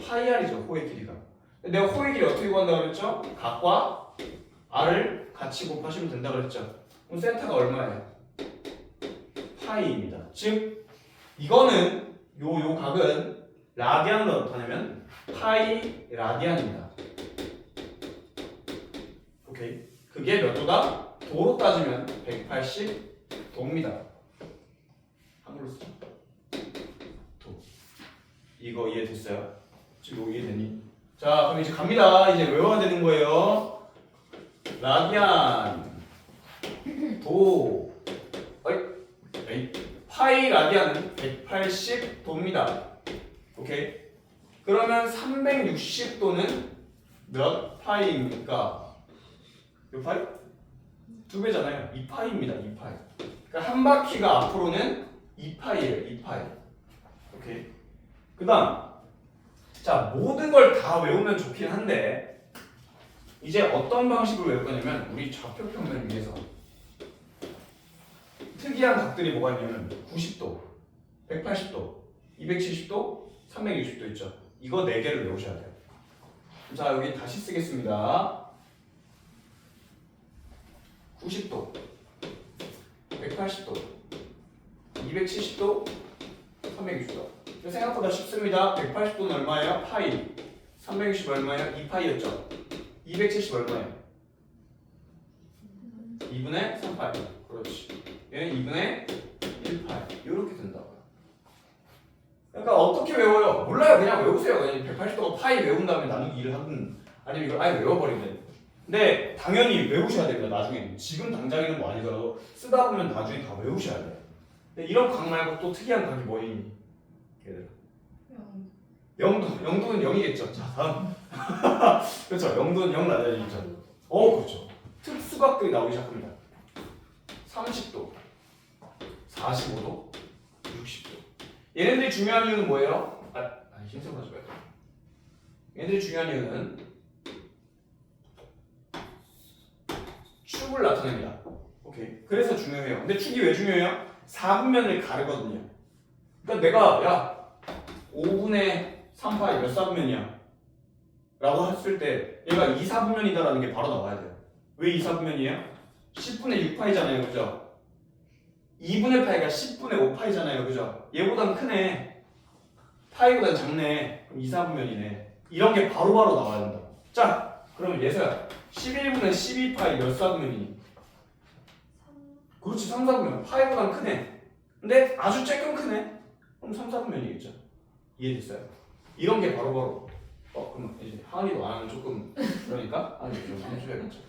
파이 R이죠. 호의 길이가. 내가 호의 길이 어떻게 구한다고 그랬죠? 각과 R을 같이 곱하시면 된다고 그랬죠. 그럼 세타가 얼마예요? 파이입니다. 즉 이거는 요 각은 라디안으로 나타내면 파이 라디안입니다. 오케이. 그게 몇 도다? 도로 따지면 180도입니다. 한글로 쓰죠. 도. 이거 이해됐어요? 지금 이거 이해되니? 자, 그럼 이제 갑니다. 이제 외워야 되는 거예요. 라디안 도 파이 라디안은 180도입니다. 오케이. 그러면 360도는 몇 파이입니까? 몇 파이? 2배잖아요. 2파이입니다. 2파이. 그러니까 한 바퀴가 앞으로는 2파이예요. 2파이. 오케이. 그다음 자, 모든 걸 다 외우면 좋긴 한데 이제 어떤 방식으로 외울 거냐면 우리 좌표 평면을 위해서 특이한 각들이 뭐가 있냐면 90도, 180도, 270도, 360도 있죠. 이거 4개를 외우셔야 돼요. 자, 여기 다시 쓰겠습니다. 90도, 180도, 270도, 360도. 생각보다 쉽습니다. 180도는 얼마예요? 파이. 360 얼마예요? 2파이였죠. 270 얼마예요? 2분의 3파이. 그렇지. 얘는 2분의 1파이. 이렇게 된다고요. 그러니까 어떻게 외워요? 몰라요. 그냥 외우세요. 그냥 180도가 파이 외운 다음에 나누기 2를 하든 아니면 이걸 아예 외워버리면. 근데 당연히 외우셔야 됩니다. 나중에. 지금 당장에는 뭐 아니더라도 쓰다 보면 나중에 다 외우셔야 돼요. 근데 이런 각 말고 또 특이한 각이 뭐 있니? 얘들아. 영도는 0이겠죠. 자, 다음. 그렇죠. 영도는 0 낮아지죠. 그렇죠. 특수각들이 나오기 시작합니다. 30도, 45도, 60도. 얘네들이 중요한 이유는 뭐예요? 힘쓰고 하지 말고. 얘네들이 중요한 이유는 축을 나타냅니다. 오케이. 그래서 중요해요. 근데 축이 왜 중요해요? 4분면을 가르거든요. 그러니까 내가 5분의 3파이 몇 4분면이야? 라고 했을 때 얘가 2, 4분면이다라는 게 바로 나와야 돼요. 왜 2, 4분면이에요? 10분의 6파이잖아요. 그죠? 2분의 파이가 10분의 5파이잖아요. 그죠? 얘보단 크네. 파이보단 작네. 그럼 2, 4분면이네. 이런 게 바로바로 나와야 된다. 자, 그러면 예서야 11분의 12파이 몇 4분면이니? 그렇지. 3, 4분면. 파이보단 크네. 근데 아주 조금 크네. 그럼 3, 4분면이겠죠. 이해됐어요? 이런 게 바로바로 그럼 이제 하은이도 안 하면 조금 그러니까 하은이 좀 해줘야겠죠.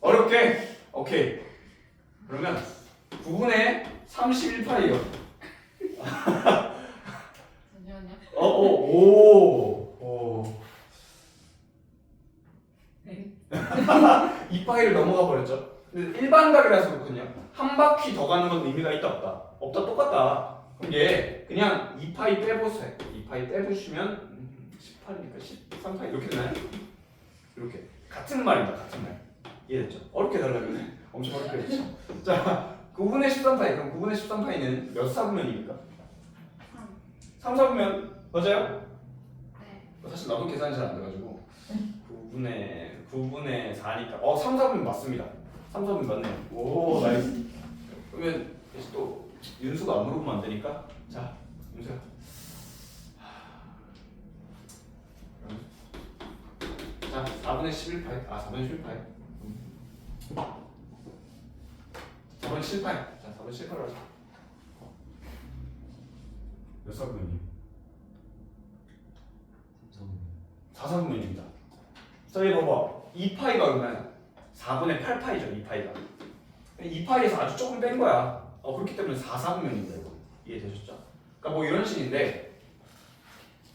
어렵게? 오케이. 그러면 9분의 31파이요. 잠시만요. 오. 네. 2파이를 넘어가 버렸죠. 근데 일반각이라서 그렇군요. 한 바퀴 더 가는 건 의미가 있다 없다? 없다. 똑같다. 그럼 얘 그냥 2파이 빼보세요. 2파이 빼보시면 18이니까 13파이 이렇게 되나요? 이렇게 같은 말입니다. 같은 말. 이해됐죠? 어렵게 달라면 엄청 어렵게 됐죠. 자, 9분의 13파이. 그럼 9분의 13파이는 몇 사분면입니까? 3 사분면 맞아요? 네. 사실 나도 계산이 잘 안 돼가지고 9분의 4니까 3, 4분면 맞습니다. 3, 4분면 맞네요. 오 나이스. 그러면 이제 또 윤수가 안 물어보면 안 되니까 자 윤수야. 자 4분의 11파이 4분의 11파이 4분의 7파이 자 4분의 7파이로 하자. 몇 사분면이? 4사분면입니다. 자, 여기 봐봐. 2파이가 얼마야? 4분의 8파이죠, 2파이가. 2파이에서 아주 조금 뺀 거야. 그렇기 때문에 4사분면입니다, 이거. 이해되셨죠? 그러니까 뭐 이런 식인데,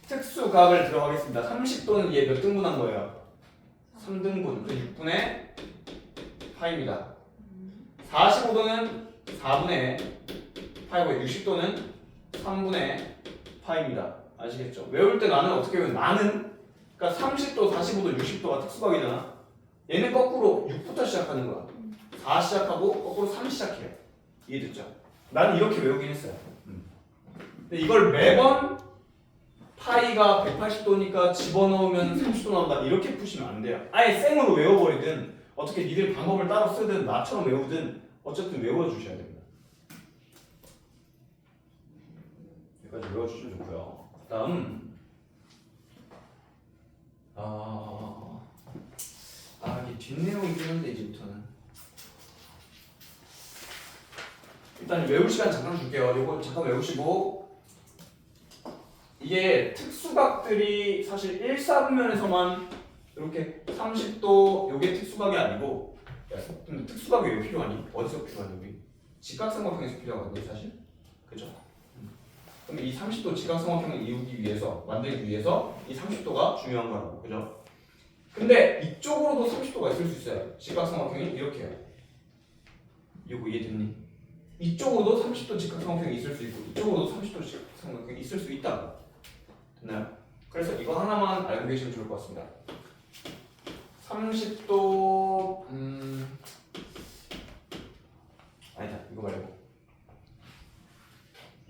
특수각을 들어가겠습니다. 30도는 얘 몇 등분한 거예요? 3등분. 그래서 6분의 파이입니다. 45도는 4분의 파이고, 60도는 3분의 파이입니다. 아시겠죠? 외울 때 나는 어떻게 외우면 나는 그러니까 30도, 45도, 60도가 특수각이잖아. 얘는 거꾸로 6부터 시작하는 거야. 4 시작하고 거꾸로 3 시작해요. 이해됐죠? 나는 이렇게 외우긴 했어요. 근데 이걸 매번 파이가 180도니까 집어넣으면 30도 나온다 이렇게 푸시면 안 돼요. 아예 생으로 외워버리든 어떻게 니들 방법을 따로 쓰든 나처럼 외우든 어쨌든 외워주셔야 됩니다. 여기까지 외워주시면 좋고요. 다음 이게 뒷내용이긴 한데 이제부터는 일단 외울 시간 잠깐 줄게요. 요거 잠깐 외우시고 이게 특수각들이 사실 1, 4분면에서만 이렇게 30도 요게 특수각이 아니고 근데 특수각이 왜 필요하니? 어디서 필요하니 우리? 직각삼각형에서 필요하거든요 사실 그죠? 그럼 이 30도 직각삼각형을 이루기 위해서 만들기 위해서 이 30도가 중요한 거라고 그죠? 근데 이쪽으로도 30도가 있을 수 있어요. 직각삼각형이 이렇게요. 이거 이해됐니? 이쪽으로도 30도 직각삼각형이 있을 수 있고 이쪽으로도 30도 직각삼각형이 있을 수 있다. 됐나요? 그래서 이거 하나만 알고 계시면 좋을 것 같습니다. 30도 아니다 이거 말고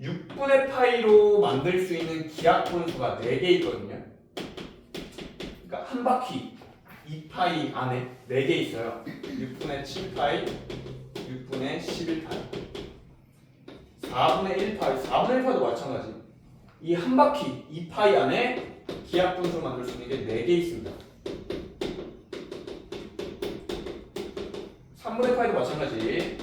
6분의 파이로 만들 수 있는 기하분수가 4개 있거든요. 그러니까 한 바퀴 2파이 안에 4개 있어요. 6분의 7파이, 6분의 11파이, 4분의 1파이, 4분의 1파이도 마찬가지. 이 한 바퀴 2파이 안에 기하 분수를 만들 수 있는 게 4개 있습니다. 3분의 파이도 마찬가지.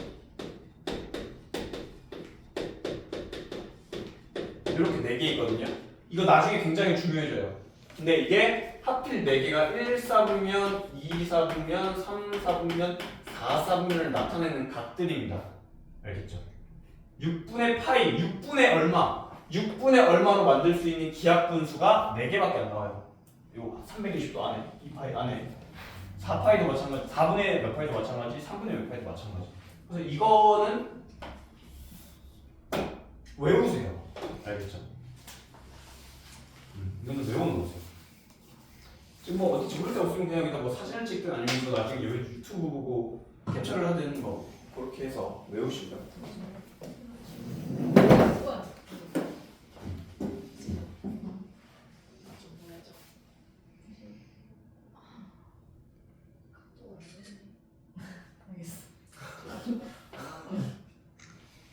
이렇게 4개 있거든요. 이거 나중에 굉장히 중요해져요. 근데 이게 하필 4개가 1, 4분면, 2, 4분면, 3, 4분면, 4, 4분면을 나타내는 값들입니다. 알겠죠? 6분의 파이, 6분의 얼마, 6분의 얼마로 만들 수 있는 기하 분수가 4개밖에 안 나와요. 요 320도 안에, 2파이 안에. 4파이도 마찬가지, 4분의 몇 파이도 마찬가지, 3분의 몇 파이도 마찬가지. 그래서 이거는 외우세요. 알겠죠? 이거는 외워놓으세요. 지금 뭐 어디 찍을 데 없으면 그냥 여기다 뭐 사진을 찍든 아니면 또 나중에 여기 유튜브 보고 캡처를 하든 뭐 그렇게 해서 외우시고요.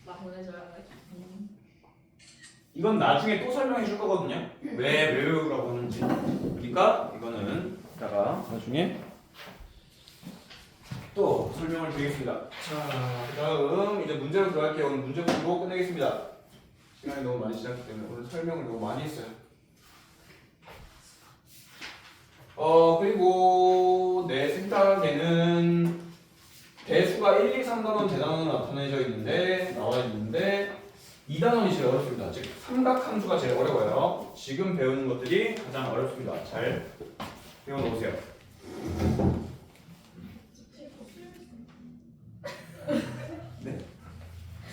나 보내줘야 돼. 이건 나중에 또 설명해 줄 거거든요. 왜 외우라고 하는지. 그러니까 이거는 이따가 나중에 또 설명을 드리겠습니다. 자, 그다음 이제 문제로 들어갈게요. 오늘 문제 풀고 끝내겠습니다. 시간이 너무 많이 지났기 때문에 오늘 설명을 너무 많이 했어요. 그리고 내 생각에는 대수가 1, 2, 3단원 대단원으로 나타내져 있는데 나와 있는데 2단원이 제일 어렵습니다. 즉 삼각함수가 제일 어려워요. 지금 배우는 것들이 가장 어렵습니다. 잘 배워놓으세요. 네.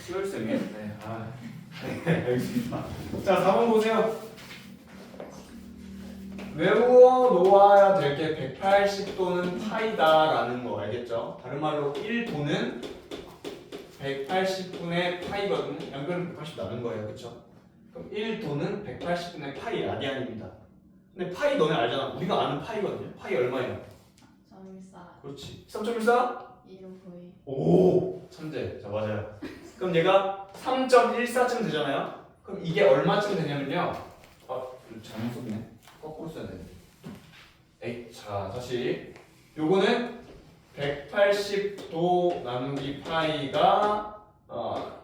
수열쌤이요? 네. 네, 알겠습니다. 자, 4번 보세요. 외워 놓아야 될 게 180도는 파이다라는 거 알겠죠? 다른 말로 1도는 180분의 파이거든요. 양변은 180 나눈 거예요. 그렇죠? 그럼 1도는 180분의 파이 라디안입니다. 근데 파이 너네 알잖아. 우리가 아는 파이거든요. 파이 얼마예요? 3.14 그렇지. 3.14? 2.92 오! 천재. 자, 맞아요. 그럼 얘가 3.14쯤 되잖아요. 그럼 이게 얼마쯤 되냐면요. 잘못 썼네. 거꾸로 써야 되는데. 에이, 자, 다시. 요거는 180도 나누기 파이가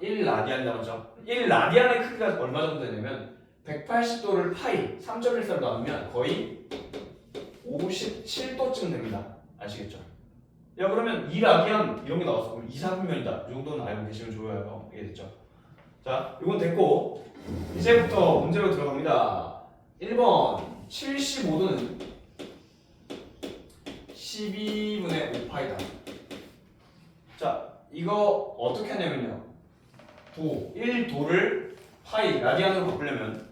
1라디안 남았죠. 1라디안의 크기가 얼마 정도 되냐면 180도를 파이 3.14로 나누면 거의 57도쯤 됩니다. 아시겠죠? 야, 그러면 2라디안 이런 게 나왔어. 그럼 2, 4분면이다. 이 정도는 알고 계시면 좋아요. 이해됐죠? 자, 이건 됐고 이제부터 문제로 들어갑니다. 1번 75도는 12분의 5파이다. 자, 이거 어떻게 하냐면요. 1도를 파이 라디안으로 바꾸려면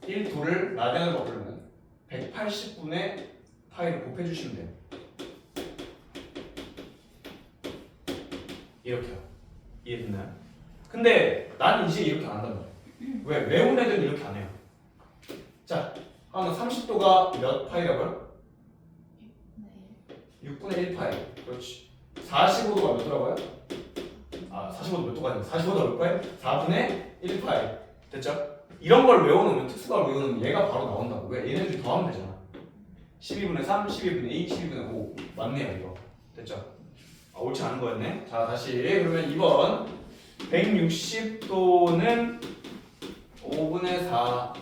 1도를 라디안으로 바꾸려면 180분의 파이를 곱해주시면 돼요. 이렇게요. 이해됐나요? 근데 난 이제 이렇게 안 한단 말이에요. 왜? 외운 애들은 이렇게 안 해요. 자, 30도가 몇 파이라고요? 6분의 1파이. 그렇지. 45도가 몇 도라고요? 45도 몇 도가 아니라 45도가 몇 파이? 4분의 1파이. 됐죠? 이런 걸 외워놓으면 특수각을 외워놓으면 얘가 바로 나온다고. 왜? 얘네들이 더하면 되잖아. 12분의 3, 12분의 2, 12분의 5. 맞네요, 이거. 됐죠? 옳지 않은 거였네. 자, 다시. 그러면 2번. 160도는 5분의 4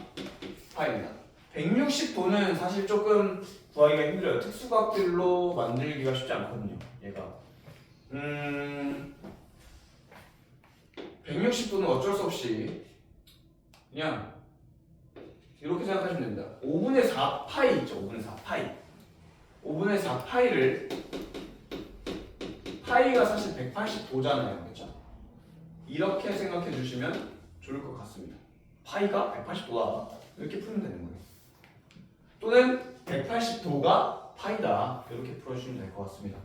파입니다. 160도는 사실 조금 구하기가 힘들어요. 특수각들로 만들기가 쉽지 않거든요. 얘가 160도는 어쩔 수 없이 그냥 이렇게 생각하시면 됩니다. 5분의 4 파이 있죠. 5분의 4 파이 5분의 4 파이를 파이가 사실 180도잖아요. 그렇죠? 이렇게 생각해 주시면 좋을 것 같습니다. 파이가 180도다. 이렇게 풀면 되는 거예요. 또는 180도가 파이다. 이렇게 풀어주시면 될 것 같습니다.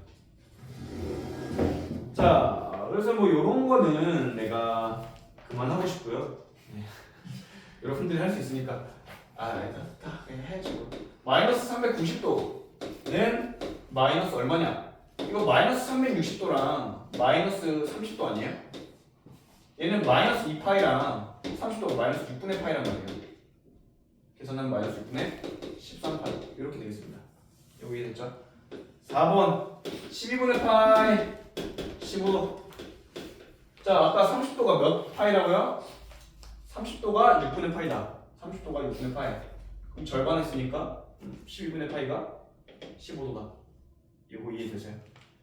자, 그래서 뭐 이런 거는 내가 그만하고 싶고요. 네. 여러분들이 할 수 있으니까 일단 다 그냥 해야죠. 마이너스 390도는 마이너스 얼마냐? 이거 마이너스 360도랑 마이너스 30도 아니에요? 얘는 마이너스 2파이랑 30도가 마이너스 6분의 파이란 말이에요. 계산하면 마이너스 6분의 13파이 이렇게 되겠습니다. 여기 이해됐죠? 4번 12분의 파이 15도. 자, 아까 30도가 몇 파이라고요? 30도가 6분의 파이다. 30도가 6분의 파이. 그럼 절반 했으니까 12분의 파이가 15도다. 이거 이해되세요?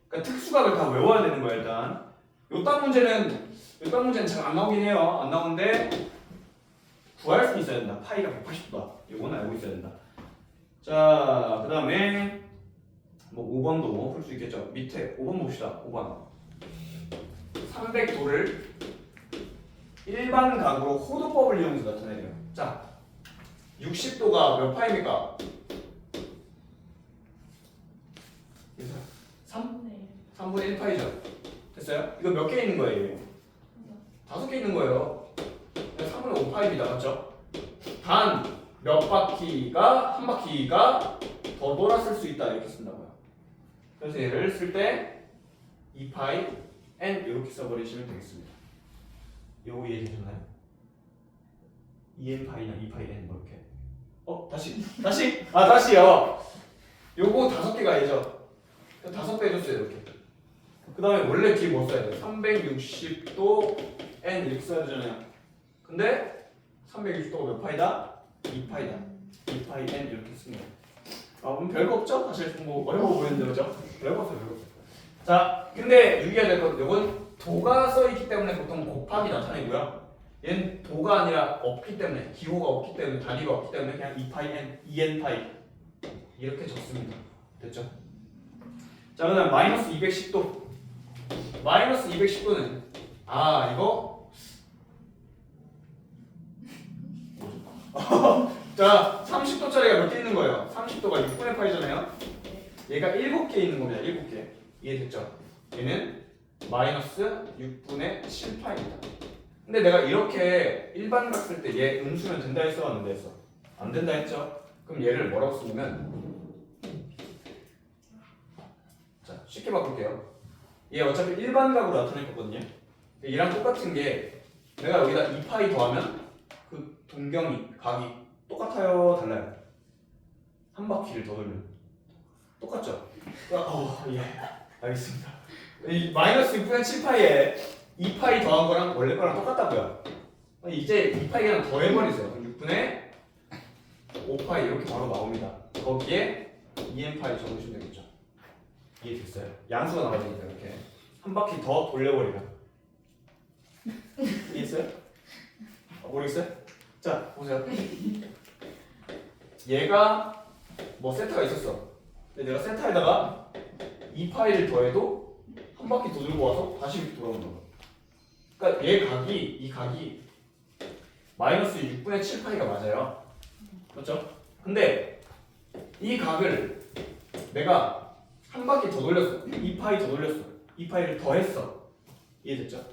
그러니까 특수각을 다 외워야 되는 거야 일단. 요딴 문제는 잘 안 나오긴 해요. 안 나오는데 구할 수 있어야 된다. 파이가 180도다. 이거는 알고 있어야 된다. 자, 그 다음에 뭐 5번도 풀 수 있겠죠. 밑에 5번 봅시다. 5번 300도를 일반 각으로 호도법을 이용해서 나타내래요. 자, 60도가 몇 파입니까? 3? 네. 3분의 1파이죠. 됐어요? 이거 몇 개 있는 거예요? 5개 있는 거예요. 3분의 5파입니다. 맞죠? 단 몇 바퀴가 한 바퀴가 더 돌았을 수 있다 이렇게 쓴다고요. 그래서 얘를 쓸 때 2파이 n 이렇게 써버리시면 되겠습니다. 요거 이해되셨나요? 2n 파이나 2파이 n 뭐 이렇게. 다시요. 요거 5개가 예죠. 5배 해줬어요 이렇게. 그 다음에 원래 뒤에 뭐 써야 돼요? 360도 n 이렇게 써야 되잖아요. 근데 360도가 몇 파이다? 2파이다. 2파이 n 이렇게 씁니다. 아, 그럼 별거 없죠? 사실 뭐 어려워 보이는데 그죠? 별거 없어요, 별거 없어요. 자, 근데 유의해야 될 건 이건 도가 써있기 때문에 보통 곱하기 나타내고요. 얘는 도가 아니라 없기 때문에, 기호가 없기 때문에, 단위가 없기 때문에 그냥 2파이 n, 2n 파이 이렇게 적습니다. 됐죠? 자, 그 다음 마이너스 210도. 마이너스 210도는 이거 자, 30도짜리가 몇 개 있는 거예요? 30도가 6분의 파이잖아요? 얘가 7개 있는 겁니다. 7개. 이해됐죠? 얘는 마이너스 6분의 7파입니다. 근데 내가 이렇게 일반각 쓸 때 얘 음수면 된다 했어? 안 된다 했어? 안 된다 했죠? 그럼 얘를 뭐라고 쓰냐면 자, 쉽게 바꿀게요. 얘 어차피 일반각으로 나타낼 거거든요. 얘랑 똑같은 게 내가 여기다 2파이 더하면 그 동경이, 각이 똑같아요? 달라요? 한 바퀴를 더 돌면 똑같죠? 예, 알겠습니다. 이 마이너스 6분의 7파이에 2파이 더한 거랑 원래 거랑 똑같다고요. 이제 2파이 그냥 더해버리세요. 그럼 6분의 5파이 이렇게 바로 나옵니다. 거기에 2n파이 적으시면 되겠죠. 이해됐어요? 양수가 나와야 되니까 이렇게 한 바퀴 더 돌려버리면 이해했어요? 모르겠어요? 자, 보세요. 얘가 뭐 세타가 있었어. 근데 내가 세타에다가 2파이를 더해도 한 바퀴 더 들고 와서 다시 이렇게 돌아온다. 그러니까 이 각이 마이너스 6분의 7파이가 맞아요. 맞죠? 근데 이 각을 내가 한 바퀴 더 돌렸어. 2파이 더 돌렸어. 2파이를 더했어. 이해됐죠?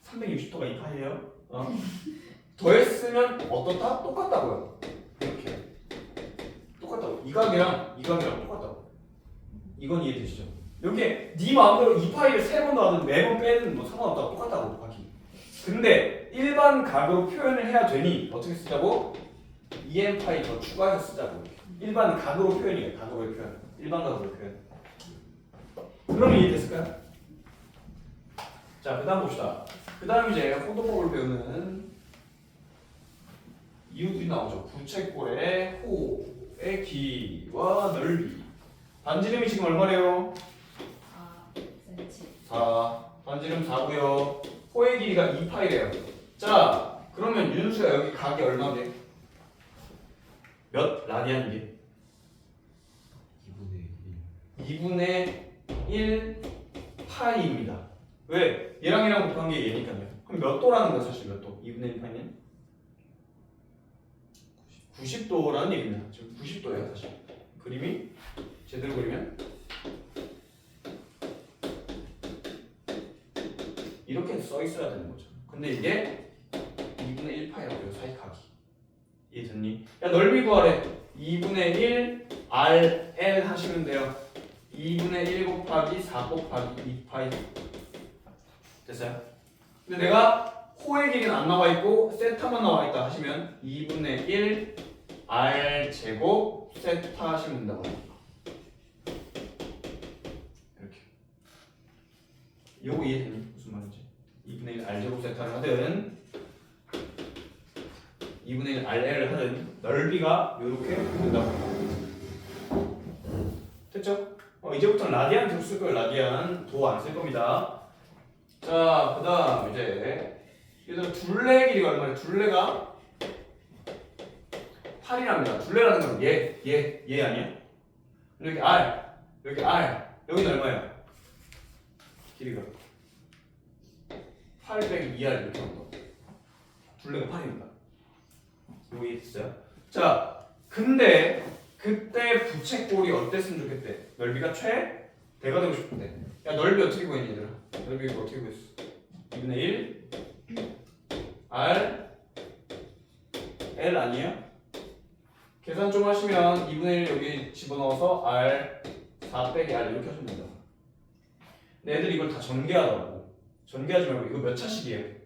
360도가 2파이예요. 더했으면 어떻다? 똑같다고요. 이렇게 똑같다고. 이 각이랑 똑같다고. 이건 이해되시죠? 여기 네 마음대로 2파이를 3번 더하든 4번 빼든 뭐 상관없다고. 똑같다고 각이. 근데 일반 각으로 표현을 해야 되니 어떻게 쓰자고? 2n파이 더 추가해서 쓰자고. 일반 각으로 표현이에요. 각으로의 표현. 일반 각으로의 표현. 그러면 이해됐을까요? 자, 그 다음 봅시다. 그 다음 이제 호도법을 배우는 이유들이 나오죠. 부채꼴의 호의 길이와 넓이. 반지름이 지금 얼마래요? 4cm. 4. 반지름 4고요. 호의 길이가 2파이래요. 자, 그러면 윤수야 여기 각이 얼마인데? 몇 라디안인데? 2분의 1 파이입니다. 왜? 얘랑 곱한 게 얘니까요. 그럼 몇 도라는 거야 사실 몇 도? 2분의 1 파이는? 90도라는 얘기입니다. 지금 90도예요 사실. 그림이 제대로 그리면 이렇게 써 있어야 되는 거죠. 근데 이게 2분의 1파이라고요 사이 각이. 이해됐니? 야 넓이 구하래. 2분의 1 RL 하시면 돼요. 2분의 1 곱하기 4 곱하기 2파이. 됐어요? 근데 내가 호의 길이는 안 나와 있고 세타만 나와 있다 하시면 2분의 1 r 제곱 세타 하시면 된다고. 이렇게. 요거 이해되니? 무슨 말인지? 2분의 1 r 제곱 세타를 하든 2분의 1 rl을 하든 넓이가 요렇게 된다고. 됐죠? 이제부터는 라디안 도 쓸 거예요. 라디안 도 안 쓸 겁니다. 자, 그 다음 이제 얘들아 둘레 길이가 얼마냐? 둘레가 8이랍니다. 둘레라는 건 얘 아니야? 여기 R, 여기 R, 여기는 얼마야? 길이가 8 빼기 2R 이렇게 한 거. 둘레가 8입니다. 이거 이해됐어요? 자, 근데 그때 부채꼴이 어땠으면 좋겠대? 넓이가 최대가 되고 싶은데. 야, 넓이 어떻게 구했니 얘들아? 넓이 이거 어떻게 구했어? 2분의 1 R L 아니에요? 계산 좀 하시면 2분의 1 여기 집어넣어서 R 4 빼기 R 이렇게 하시면 된다. 근데 애들이 이걸 다 전개하더라고. 전개하지 말고 이거 몇 차식이에요?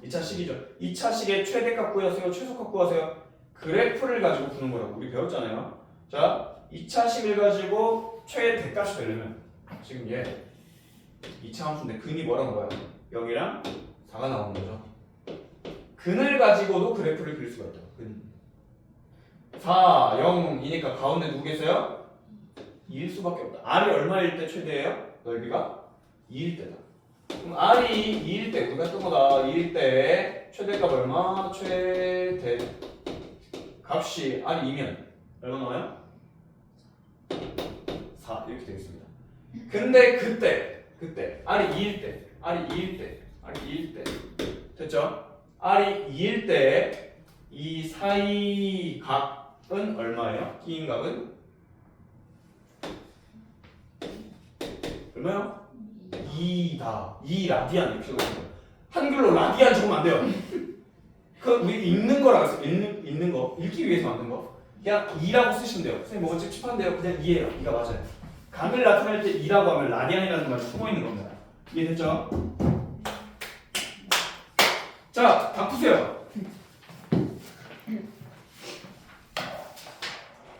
2차식이죠. 2차식의 최대값 구하세요? 최소값 구하세요? 그래프를 가지고 푸는 거라고 우리 배웠잖아요. 자, 2차식을 가지고 최대값이 되려면 지금 얘 2차 함수인데 근이 뭐라는 거야? 0이랑 4가 나오는 거죠. 근을 가지고도 그래프를 그릴 수가 있다. 근 4, 0이니까 가운데 누구 계세요? 2일 수밖에 없다. R이 얼마일 때 최대예요? 넓이가 2일 때다. 그럼 R이 2일 때 우리가 했던 거다. 2일 때 최대값 얼마? 최대 값이 R이 2면 얼마 나와요? 4 이렇게 되겠습니다. 근데 그때 R이 2일 때 R이 2일 때 됐죠? R이 2일 때 이 사이 각은 얼마예요? 끼인 각은 얼마요? 2다. 2 라디안 이렇게 적어요. 한글로 라디안 적으면 안 돼요. 그 우리 읽는 거라고 했어요. 읽는 거 읽기 위해서 만든 거. 그냥 2라고 쓰시면 돼요. 선생님 뭐가 찝찝한데요? 그냥 2예요. 2가 맞아요. 각을 나타낼 때 2라고 하면 라디안이라는 말이 숨어 있는 겁니다. 이해됐죠? 자, 다 푸세요.